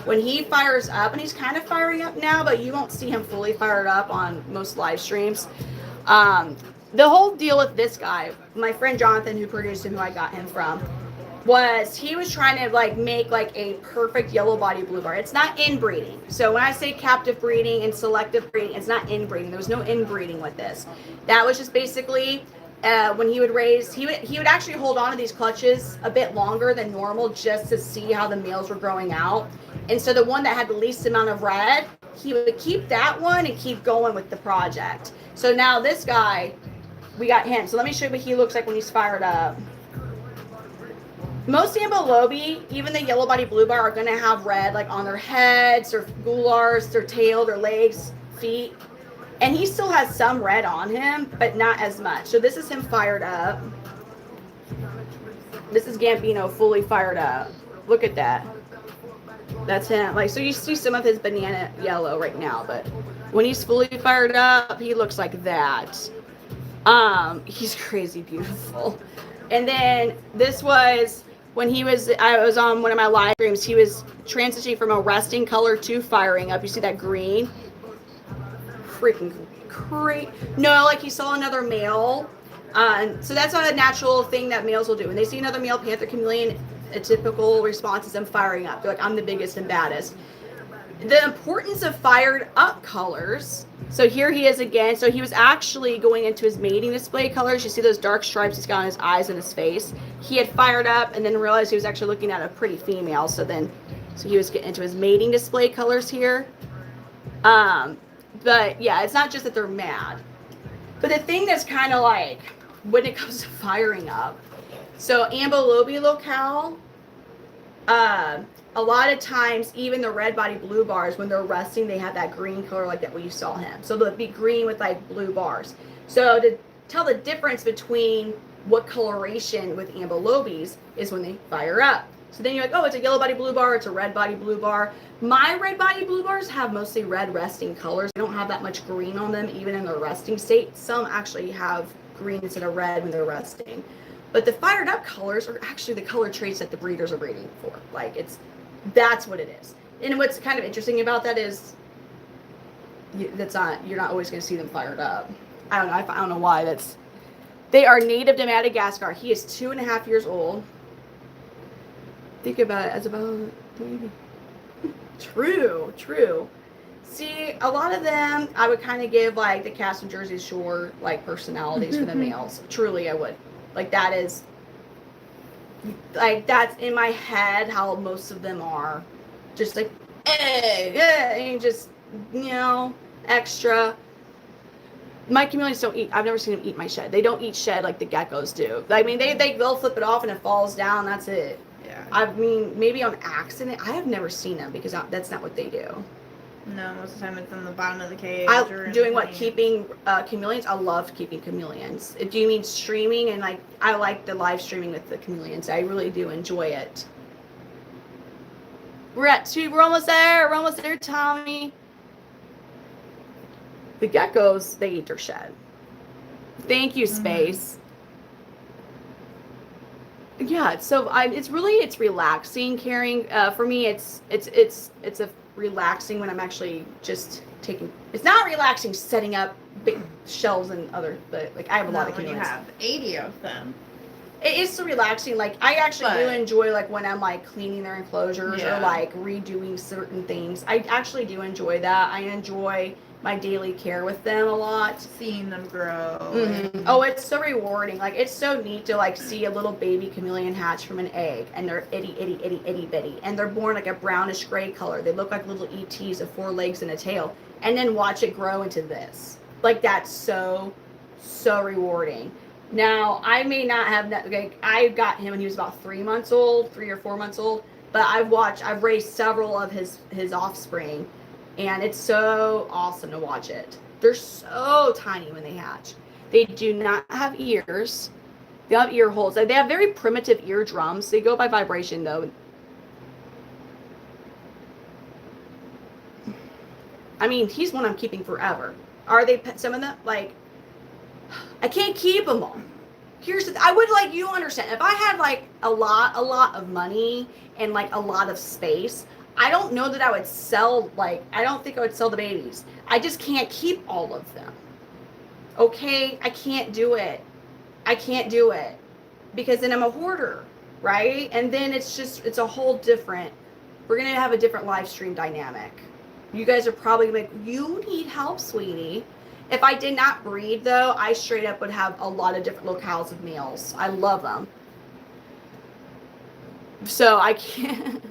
When he fires up, and he's kind of firing up now, but you won't see him fully fired up on most live streams. The whole deal with this guy, my friend Jonathan, who produced him, who I got him from, he was trying to like make like a perfect yellow body blue bar. It's not inbreeding. So when I say captive breeding and selective breeding, it's not inbreeding. There was no inbreeding with this. That was just basically when he would raise, he would actually hold on to these clutches a bit longer than normal just to see how the males were growing out. And so the one that had the least amount of red, he would keep that one and keep going with the project. So now this guy, we got him. So let me show you what he looks like when he's fired up. Most ambilobi, even the yellow body blue bar, are going to have red like on their heads, their gulars, their tail, their legs, feet. And he still has some red on him, but not as much. So this is him fired up. This is Gambino fully fired up. Look at that. That's him. Like, so you see some of his banana yellow right now, but when he's fully fired up, he looks like that. He's crazy beautiful. And then this was when I was on one of my live streams, he was transitioning from a resting color to firing up. You see that green? Freaking great. No, like he saw another male. So that's not a natural thing that males will do. When they see another male panther chameleon, a typical response is them firing up. They're like, I'm the biggest and baddest. The importance of fired up colors. So here he is again. So he was actually going into his mating display colors. You see those dark stripes he's got on his eyes and his face. He had fired up and then realized he was actually looking at a pretty female. So he was getting into his mating display colors here. But yeah, it's not just that they're mad. But the thing that's kind of like when it comes to firing up. So ambilobi locale, a lot of times, even the red body blue bars, when they're resting, they have that green color like that when you saw him. So they'll be green with like blue bars. So to tell the difference between what coloration with ambilobis is when they fire up. So then you're like, oh, it's a yellow body blue bar, it's a red body blue bar. My red body blue bars have mostly red resting colors. They don't have that much green on them, even in their resting state. Some actually have green instead of red when they're resting. But the fired up colors are actually the color traits that the breeders are breeding for. Like that's what it is. And what's kind of interesting about that is you're not always going to see them fired up. I don't know why. They are native to Madagascar. He is 2.5 years old. Think about it as about maybe. True. See, a lot of them, I would kind of give like the cast from Jersey Shore like personalities for the males. Truly, I would. Like that's in my head how most of them are. Just like, and just, extra. My chameleons don't eat. I've never seen them eat my shed. They don't eat shed like the geckos do. I mean, they'll flip it off and it falls down. That's it. Yeah. I mean, maybe on accident. I have never seen them because that's not what they do. No, most of the time it's in the bottom of the cage. Keeping chameleons? I love keeping chameleons. Do you mean streaming? And I like the live streaming with the chameleons. I really do enjoy it. We're almost there. We're almost there, Tommy. The geckos, they eat their shed. Thank you, Space. Yeah, so it's relaxing caring. For me, it's a relaxing when I'm actually just taking. It's not relaxing setting up big shelves and other, but I have a lot of chameleons. You have 80 of them. It is so relaxing. Like, I actually do But- enjoy, like, when I'm, like, cleaning their enclosures Yeah. or, like, redoing certain things. I actually do enjoy that. I enjoy my daily care with them a lot. Seeing them grow. Mm-hmm. Oh, it's so rewarding. Like, it's so neat to, like, see a little baby chameleon hatch from an egg, and they're itty bitty, and they're born like a brownish gray color. They look like little ETs with 4 legs and a tail, and then watch it grow into this. Like, that's so rewarding. Now, I may not have that. Like, I got him when he was about 3 months old, 3 or 4 months old. But I've raised several of his offspring, and it's so awesome to watch it. They're so tiny when they hatch. They do not have ears. They have ear holes. They have very primitive eardrums. They go by vibration, though. I mean, he's one I'm keeping forever. Are they some of them? Like, I can't keep them all. Here's the I would like you to understand. If I had like a lot of money and like a lot of space, I don't know that I would sell, like, I don't think I would sell the babies. I just can't keep all of them. Okay? I can't do it. I can't do it. Because then I'm a hoarder, right? And then it's a whole different, we're going to have a different live stream dynamic. You guys are probably like, you need help, sweetie. If I did not breed, though, I straight up would have a lot of different locales of males. I love them. So I can't.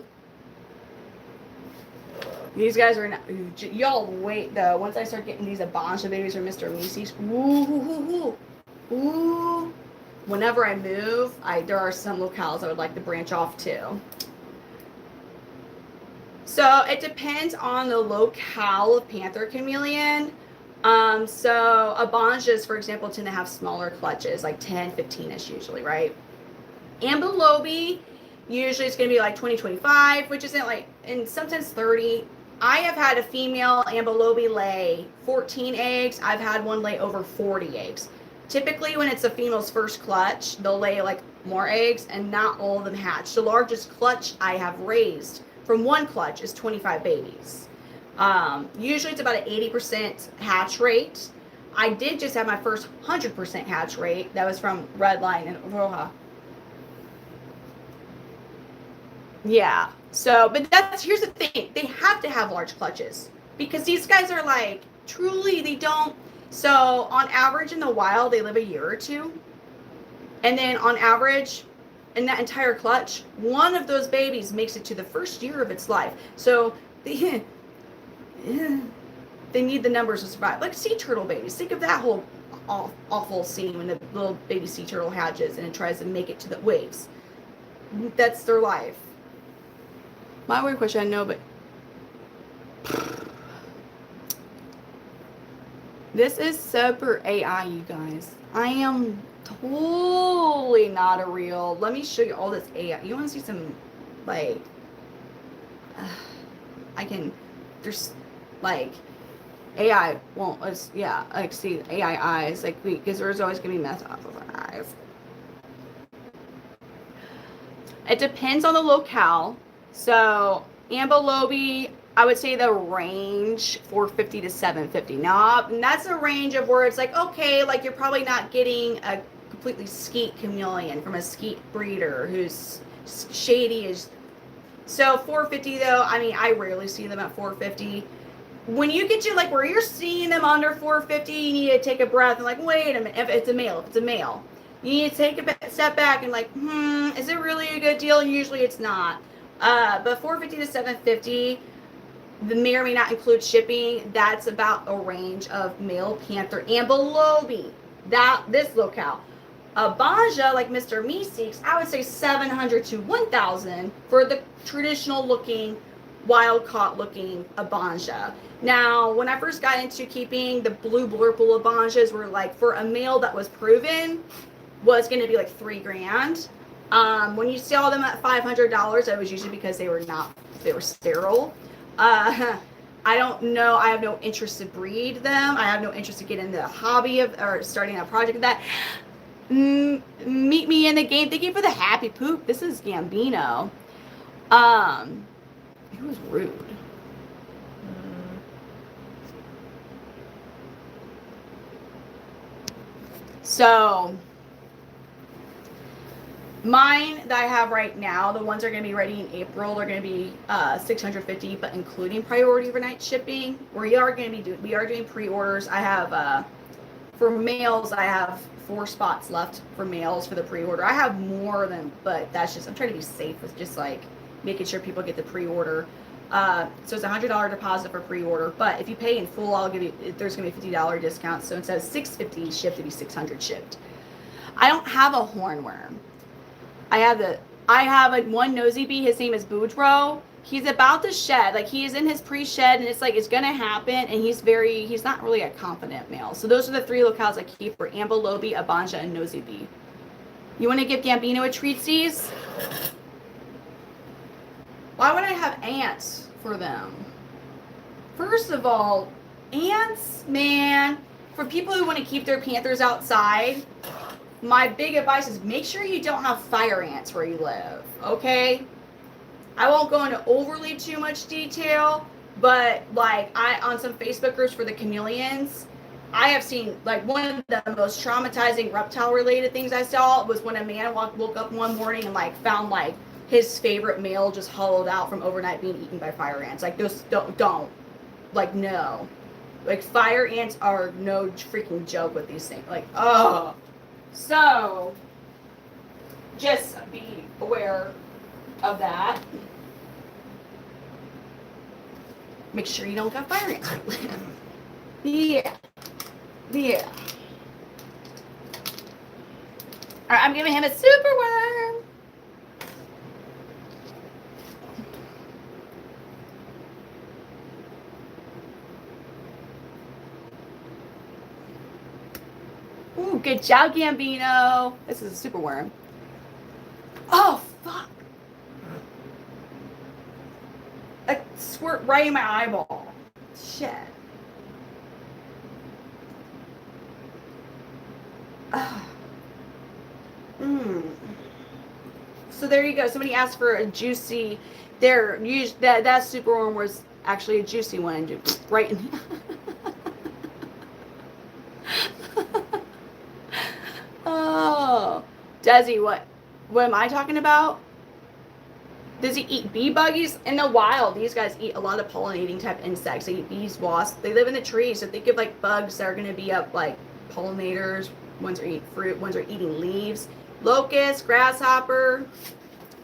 These guys are not. Y'all wait, though. Once I start getting these Abanja babies from Mr. Meeks, ooh. Whenever I move, there are some locales I would like to branch off to. So it depends on the locale of Panther Chameleon. So Abanjas, for example, tend to have smaller clutches, like 10, 15-ish usually, right? Ambilobi, usually it's going to be like 20, 25, which isn't like, and sometimes 30. I have had a female Ambilobi lay 14 eggs. I've had one lay over 40 eggs. Typically, when it's a female's first clutch, they'll lay like more eggs, and not all of them hatch. The largest clutch I have raised from one clutch is 25 babies. Usually it's about an 80% hatch rate. I did just have my first 100% hatch rate. That was from Redline and Roja. Yeah. So, but here's the thing. They have to have large clutches because these guys are like, truly, they don't. So on average in the wild, they live a year or two. And then on average, in that entire clutch, one of those babies makes it to the first year of its life. So they need the numbers to survive. Like sea turtle babies. Think of that whole awful scene when the little baby sea turtle hatches and it tries to make it to the waves. That's their life. My weird question, I know, but this is super AI, you guys. I am totally not a real. Let me show you all this AI. You want to see some, like, I can, there's, like, AI won't, yeah, like, see, AI eyes, like, because there's always going to be mess up with our eyes. It depends on the locale. So, Ambilobi, I would say the range 450 to 750. Now, and that's a range of where it's like, okay, like you're probably not getting a completely skeet chameleon from a skeet breeder who's shady as. So 450 though, I mean, I rarely see them at 450. When you get to like where you're seeing them under 450, you need to take a breath and like, wait a minute, if it's a male, you need to take a step back and like, is it really a good deal? And usually it's not. But 450 to 750, the may or may not include shipping. That's about a range of male panther Ambilobi. This locale. Abanja, like Mr. Meeks, I would say 700 to 1,000 for the traditional looking, wild caught looking Abanja. Now, when I first got into keeping, the blue blurple Abanjas were like, for a male that was proven, was going to be like $3,000. When you sell them at $500, that was usually because they were sterile. I don't know. I have no interest to breed them. I have no interest to get into the hobby or starting a project of that. Meet me in the game. Thank you for the happy poop. This is Gambino. It was rude. So Mine that I have right now, the ones that are going to be ready in April, they're going to be $650, but including priority overnight shipping. We are doing pre-orders. I have for males, I have 4 spots left for males for the pre-order. I have more than, but that's just, I'm trying to be safe with just like making sure people get the pre-order. So it's a $100 deposit for pre-order, but if you pay in full, I'll give you, there's going to be a $50 discount. So instead of $650 shipped, it'd be $600 shipped. I don't have a hornworm. I have one nosy bee. His name is Boudreaux. He's about to shed. Like, he is in his pre-shed, and it's like it's gonna happen. And he's not really a confident male. So those are the 3 locales I keep for Ambilobi, Abanja, and nosy bee. You want to give Gambino a treatsies? Why would I have ants for them? First of all, ants, man, for people who want to keep their panthers outside, my big advice is make sure you don't have fire ants where you live, okay? I won't go into overly too much detail, but like on some Facebook groups for the chameleons, I have seen like one of the most traumatizing reptile related things I saw was when a man woke up one morning and like found like his favorite male just hollowed out from overnight being eaten by fire ants. Like, those don't like, no, like fire ants are no freaking joke with these things. Like, oh. So, just be aware of that. Make sure you don't got fire ants. Yeah. Yeah. Alright, I'm giving him a super worm. Ooh, good job, Gambino. This is a super worm. Oh, fuck. A squirt right in my eyeball. Shit. So there you go. Somebody asked for a juicy. That super worm was actually a juicy one. Right in. Oh, does he? What am I talking about? Does he eat bee buggies? In the wild, these guys eat a lot of pollinating type insects. They eat bees, wasps. They live in the trees. So think of like bugs that are going to be up like pollinators. Ones are eating fruit. Ones are eating leaves. Locust, grasshopper.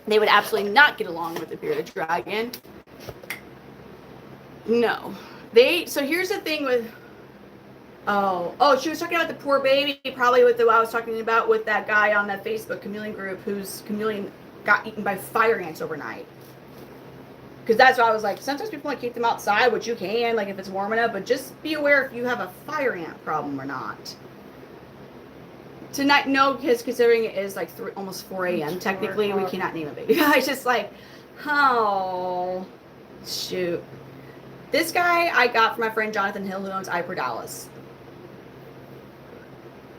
They would absolutely not get along with the bearded dragon. No. So here's the thing with. Oh, she was talking about the poor baby, probably with what I was talking about with that guy on that Facebook chameleon group whose chameleon got eaten by fire ants overnight. Because that's why I was like, sometimes people want to keep them outside, which you can, like if it's warm enough, but just be aware if you have a fire ant problem or not. Tonight, no, because considering it is like almost 4 a.m., technically we cannot name a baby. I just like, oh, shoot. This guy I got from my friend Jonathan Hill, who owns iProdalis.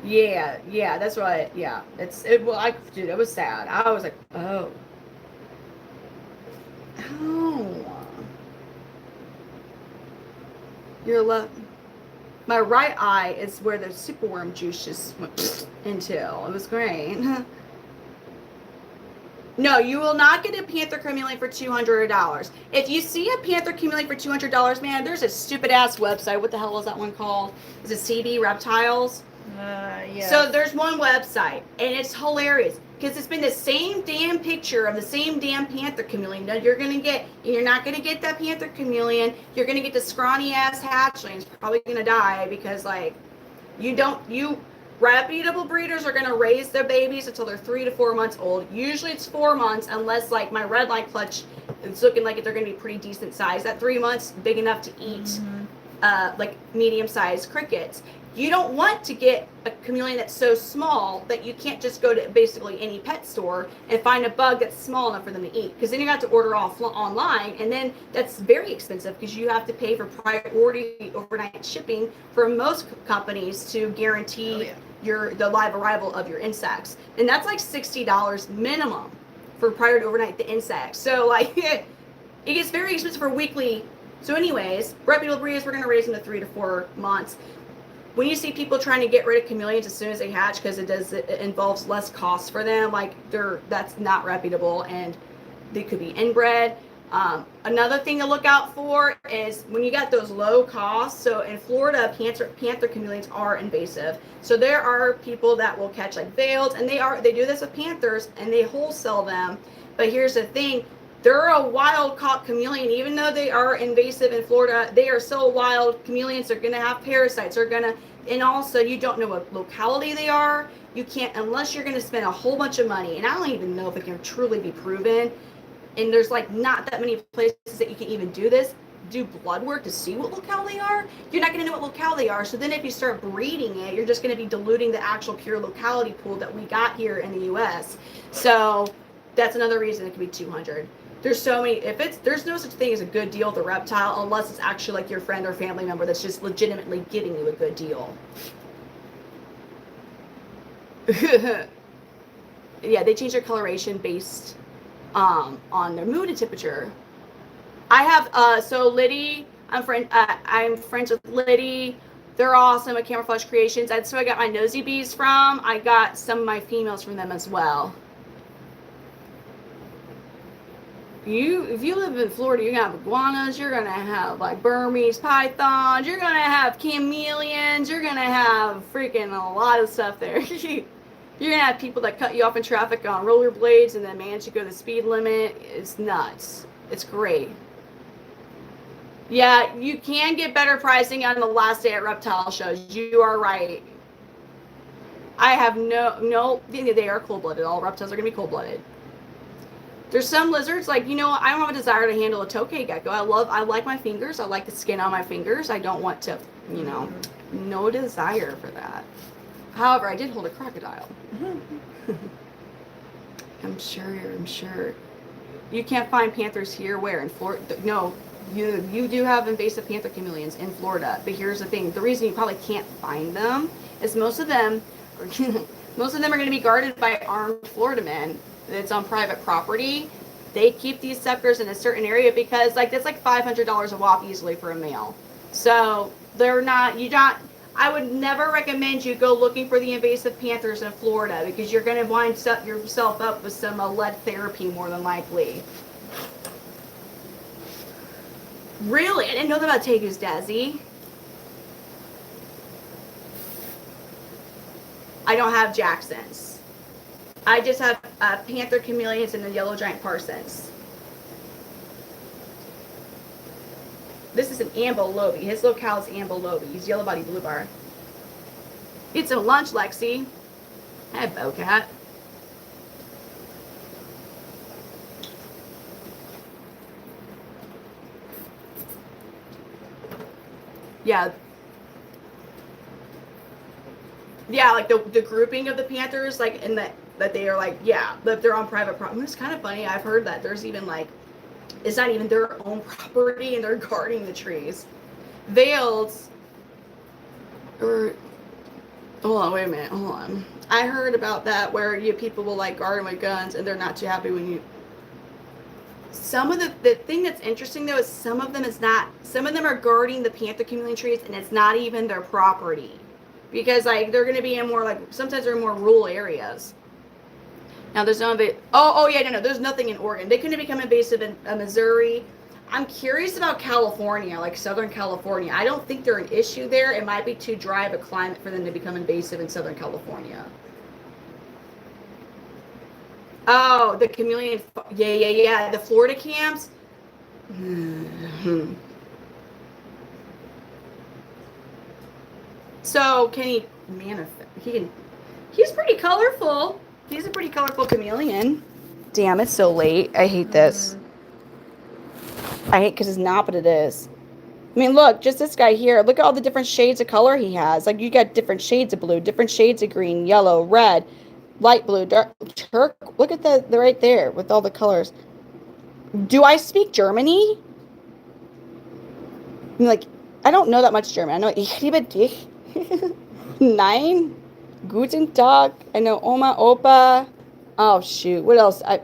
Yeah, that's right. Yeah, dude, it was sad. I was like, oh. You're left. My right eye is where the superworm juice just went into. It was great. No, you will not get a Panther Chameleon for $200. If you see a Panther Chameleon for $200, man, there's a stupid ass website. What the hell is that one called? Is it CB Reptiles? Yeah. So there's one website, and it's hilarious because it's been the same damn picture of the same damn Panther Chameleon that you're not gonna get that Panther Chameleon. You're gonna get the scrawny ass hatchling. It's probably gonna die because like reputable breeders are gonna raise their babies until they're 3 to 4 months old. Usually it's 4 months unless like my red line clutch is looking like they're gonna be pretty decent size. At 3 months, big enough to eat like medium-sized crickets. You don't want to get a chameleon that's so small that you can't just go to basically any pet store and find a bug that's small enough for them to eat. Because then you have to order online, and then that's very expensive because you have to pay for priority overnight shipping for most companies to guarantee the live arrival of your insects. And that's like $60 minimum for priority overnight the insects. So like it gets very expensive for weekly. So anyways, reputable breeders, we're going to raise them to 3 to 4 months. when you see people trying to get rid of chameleons as soon as they hatch because it involves less cost for them, like that's not reputable, and they could be inbred. Another thing to look out for is when you got those low costs. So in Florida, panther chameleons are invasive. So there are people that will catch like veiled, and they do this with panthers, and they wholesale them. But here's the thing. They're a wild caught chameleon. Even though they are invasive in Florida, they are still wild chameleons. They're going to have parasites. And also you don't know what locality they are. You can't, unless you're going to spend a whole bunch of money. And I don't even know if it can truly be proven. And there's like not that many places that you can even do this. Do blood work to see what locality they are. You're not going to know what locality they are. So then if you start breeding it, you're just going to be diluting the actual pure locality pool that we got here in the U.S. So that's another reason it could be 200. There's so many. There's no such thing as a good deal with a reptile unless it's actually like your friend or family member that's just legitimately giving you a good deal. Yeah, they change their coloration based on their mood and temperature. I have so Liddy. I'm friends with Liddy. They're awesome at Camouflage Creations. That's who I got my nosy bees from. I got some of my females from them as well. If you live in Florida, you're gonna have iguanas, you're gonna have like Burmese pythons, you're gonna have chameleons, you're gonna have freaking a lot of stuff there. You're gonna have people that cut you off in traffic on rollerblades and then manage to go the speed limit. It's nuts. It's great. Yeah, you can get better pricing on the last day at reptile shows. You are right. I have no, they are cold-blooded. All reptiles are gonna be cold-blooded. There's some lizards, like, I don't have a desire to handle a tokay gecko. I like my fingers. I like the skin on my fingers. I don't want to, no desire for that. However, I did hold a crocodile. I'm sure. You can't find panthers here. Where? In Florida? No, you do have invasive panther chameleons in Florida. But here's the thing. The reason you probably can't find them is most of them are going to be guarded by armed Florida men. It's on private property. They keep these suckers in a certain area because that's like $500 a wop easily for a male. So I would never recommend you go looking for the invasive panthers in Florida because you're going to wind yourself up with some lead therapy more than likely. Really? I didn't know that about Tegu's, Dazzy. I don't have Jacksons. I just have Panther Chameleons and the Yellow Giant Parsons. This is an ambulobe. His locale is ambulobe. He's yellow body blue bar. Get some lunch, Lexi. Hi, Bowcat. Yeah. Yeah, like the grouping of the panthers, like in that they are like, yeah, that they're on private property. It's kind of funny. I've heard that there's even like, it's not even their own property and they're guarding the trees. Veils, or, hold on, wait a minute, hold on. I heard about that where people will like guard them with guns and they're not too happy when you, some of the thing that's interesting though is some of them are guarding the panther chameleon trees and it's not even their property. Because like they're gonna be in more like, sometimes they're in more rural areas. Now there's no there's nothing in Oregon. They couldn't become invasive in Missouri. I'm curious about California, like Southern California. I don't think they're an issue there. It might be too dry of a climate for them to become invasive in Southern California. Oh, the chameleon, yeah. The Florida camps. So can he manifest? He's pretty colorful. He's a pretty colorful chameleon. Damn, it's so late. I hate this. I hate because it's not what it is. I mean, look, just this guy here. Look at all the different shades of color he has. Like, you got different shades of blue, different shades of green, yellow, red, light blue, dark, turk. Look at the right there with all the colors. Do I speak Germany? I mean, like, I don't know that much German. I know ich liebe dich. Nein. Guten Tag. I know Oma, Opa. Oh, shoot. What else? I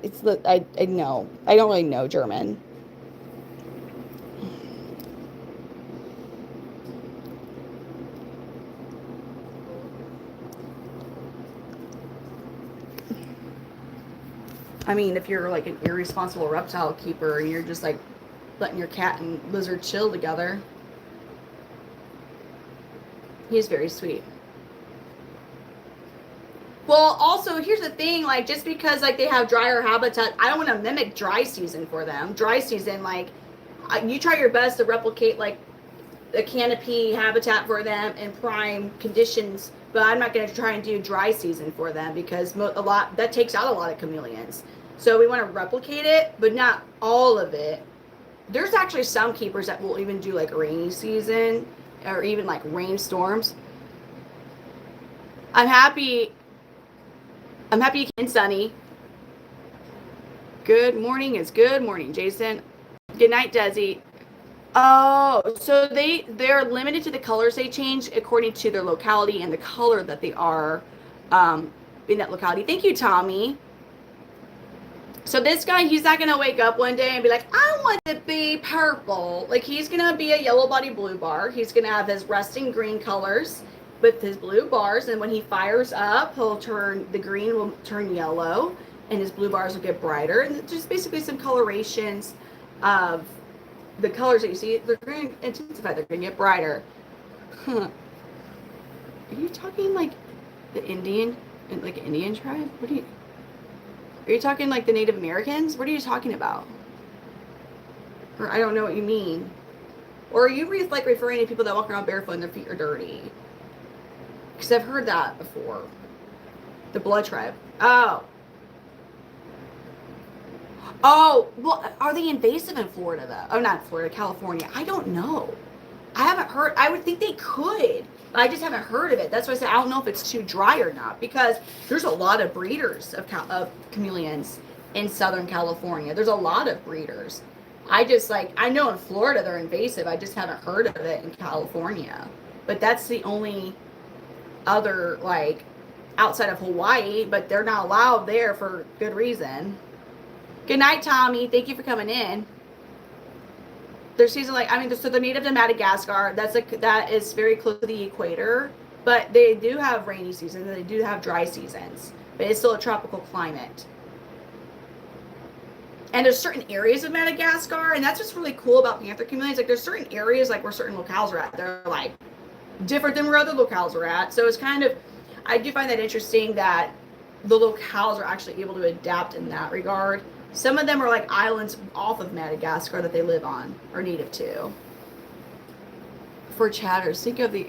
know. I don't really know German. I mean, if you're like an irresponsible reptile keeper and you're just like letting your cat and lizard chill together, he's very sweet. Well, also, here's the thing, like, just because, like, they have drier habitat, I don't want to mimic dry season for them. Dry season, like, you try your best to replicate, like, a canopy habitat for them in prime conditions, but I'm not going to try and do dry season for them because that takes out a lot of chameleons. So we want to replicate it, but not all of it. There's actually some keepers that will even do, like, rainy season or even, like, rainstorms. I'm happy you can, Sunny. Good morning is good morning, Jason. Good night, Desi. Oh, so they're limited to the colors they change according to their locality and the color that they are in that locality. Thank you, Tommy. So this guy, he's not gonna wake up one day and be like, I want to be purple. Like, he's gonna be a yellow body blue bar. He's gonna have his resting green colors with his blue bars, and when he fires up, the green will turn yellow, and his blue bars will get brighter. And just basically some colorations of the colors that you see. They're going to intensify. They're going to get brighter. Huh. Are you talking like the Indian tribe? Are you talking like the Native Americans? What are you talking about? Or I don't know what you mean. Or are you like referring to people that walk around barefoot and their feet are dirty? Because I've heard that before. The blood tribe. Oh, well, are they invasive in Florida, though? Oh, not Florida, California. I don't know. I haven't heard. I would think they could, but I just haven't heard of it. That's why I said I don't know if it's too dry or not, because there's a lot of breeders of chameleons in Southern California. There's a lot of breeders. I know in Florida they're invasive. I just haven't heard of it in California. But that's the only other, like, outside of Hawaii, but they're not allowed there for good reason. Good night, Tommy. Thank you for coming in. Their season, so they're native to Madagascar. That is very close to the equator, but they do have rainy seasons and they do have dry seasons, but it's still a tropical climate. And there's certain areas of Madagascar, and that's what's really cool about panther chameleons. Like, there's certain areas, like, where certain locales are at. They're, like, different than where other locales are at. So it's kind of, I do find that interesting that the locales are actually able to adapt in that regard. Some of them are like islands off of Madagascar that they live on or native to. For chatters, think of the...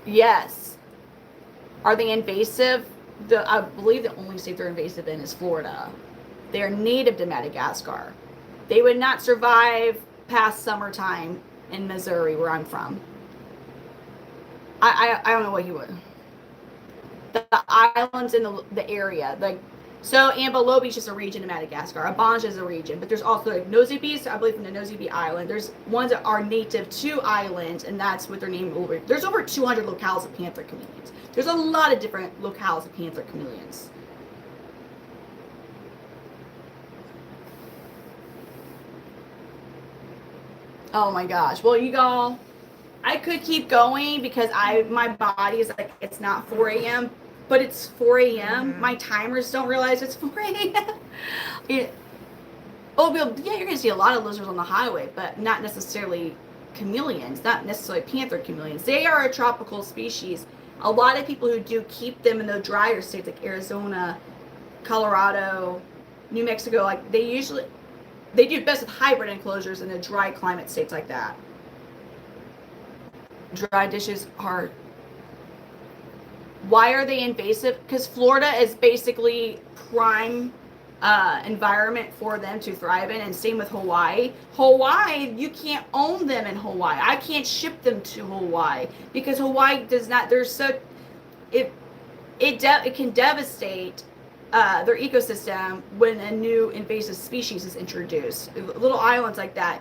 Yes. Are they invasive? I believe the only state they're invasive in is Florida. They are native to Madagascar. They would not survive past summertime in Missouri, where I'm from. I don't know what he would. The islands in the area, like, so Ambalo Beach is a region in Madagascar. Abanje is a region, but there's also like Nosy Beach, I believe, from the Nosy Beach Island. There's ones that are native to islands, and that's what their name over. There's over 200 locales of panther chameleons. There's a lot of different locales of panther chameleons. Oh my gosh. Well, you all, I could keep going because my body is like, it's not 4 a.m., but it's 4 a.m. Mm-hmm. My timers don't realize it's 4 a.m. Yeah, you're going to see a lot of lizards on the highway, but not necessarily chameleons, not necessarily panther chameleons. They are a tropical species. A lot of people who do keep them in the drier states like Arizona, Colorado, New Mexico, like they do best with hybrid enclosures in the dry climate states like that. Dry dishes are... Why are they invasive? Because Florida is basically prime environment for them to thrive in, and same with Hawaii. Hawaii, you can't own them in Hawaii. I can't ship them to Hawaii because Hawaii does not. There's so it can devastate their ecosystem when a new invasive species is introduced. Little islands like that,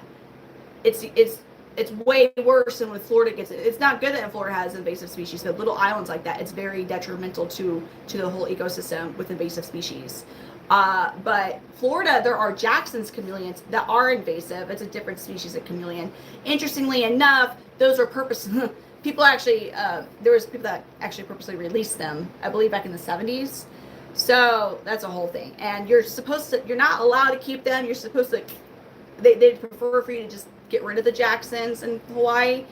it's way worse than when Florida gets it. It's not good that Florida has invasive species, but little islands like that, it's very detrimental to the whole ecosystem with invasive species. But Florida, there are Jackson's chameleons that are invasive. It's a different species of chameleon. Interestingly enough, those are people actually, there was people that actually purposely released them, I believe back in the 70s. So that's a whole thing. And you're not allowed to keep them. You're supposed to, they'd prefer for you to just get rid of the Jacksons in Hawaii.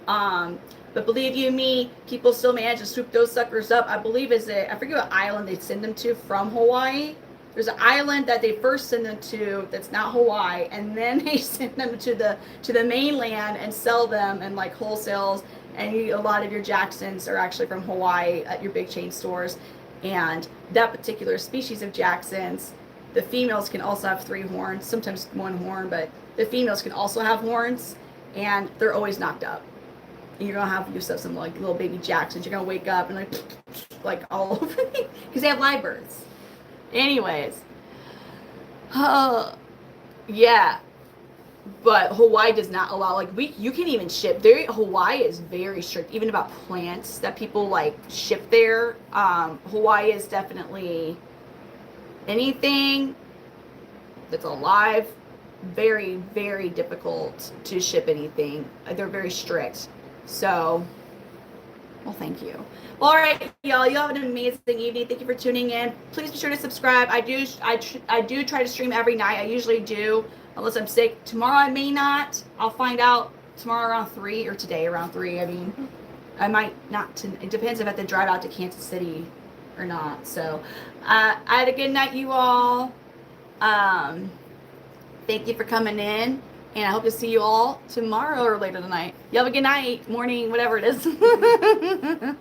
But believe you me, people still manage to swoop those suckers up. I believe I forget what island they send them to from Hawaii. There's an island that they first send them to that's not Hawaii, and then they send them to the mainland and sell them and like wholesales. And a lot of your Jacksons are actually from Hawaii at your big chain stores. And that particular species of Jacksons, the females can also have 3 horns, sometimes 1 horn, but the females can also have horns, and they're always knocked up. And you're gonna have yourself some like little baby Jacksons. You're gonna wake up and like all over because they have live births. Anyways, yeah, but Hawaii does not allow, like, you can even ship there. Hawaii is very strict even about plants that people like ship there. Hawaii is definitely anything that's alive, very, very difficult to ship anything. They're very strict. So, well, thank you. All right, y'all. You have an amazing evening. Thank you for tuning in. Please be sure to subscribe. I do try to stream every night. I usually do, unless I'm sick. Tomorrow I may not. I'll find out tomorrow around 3 or today around 3. I mean, I might not. It depends if I have to drive out to Kansas City or not. So, I had a good night, you all. Thank you for coming in. And I hope to see you all tomorrow or later tonight. You have a good night, morning, whatever it is.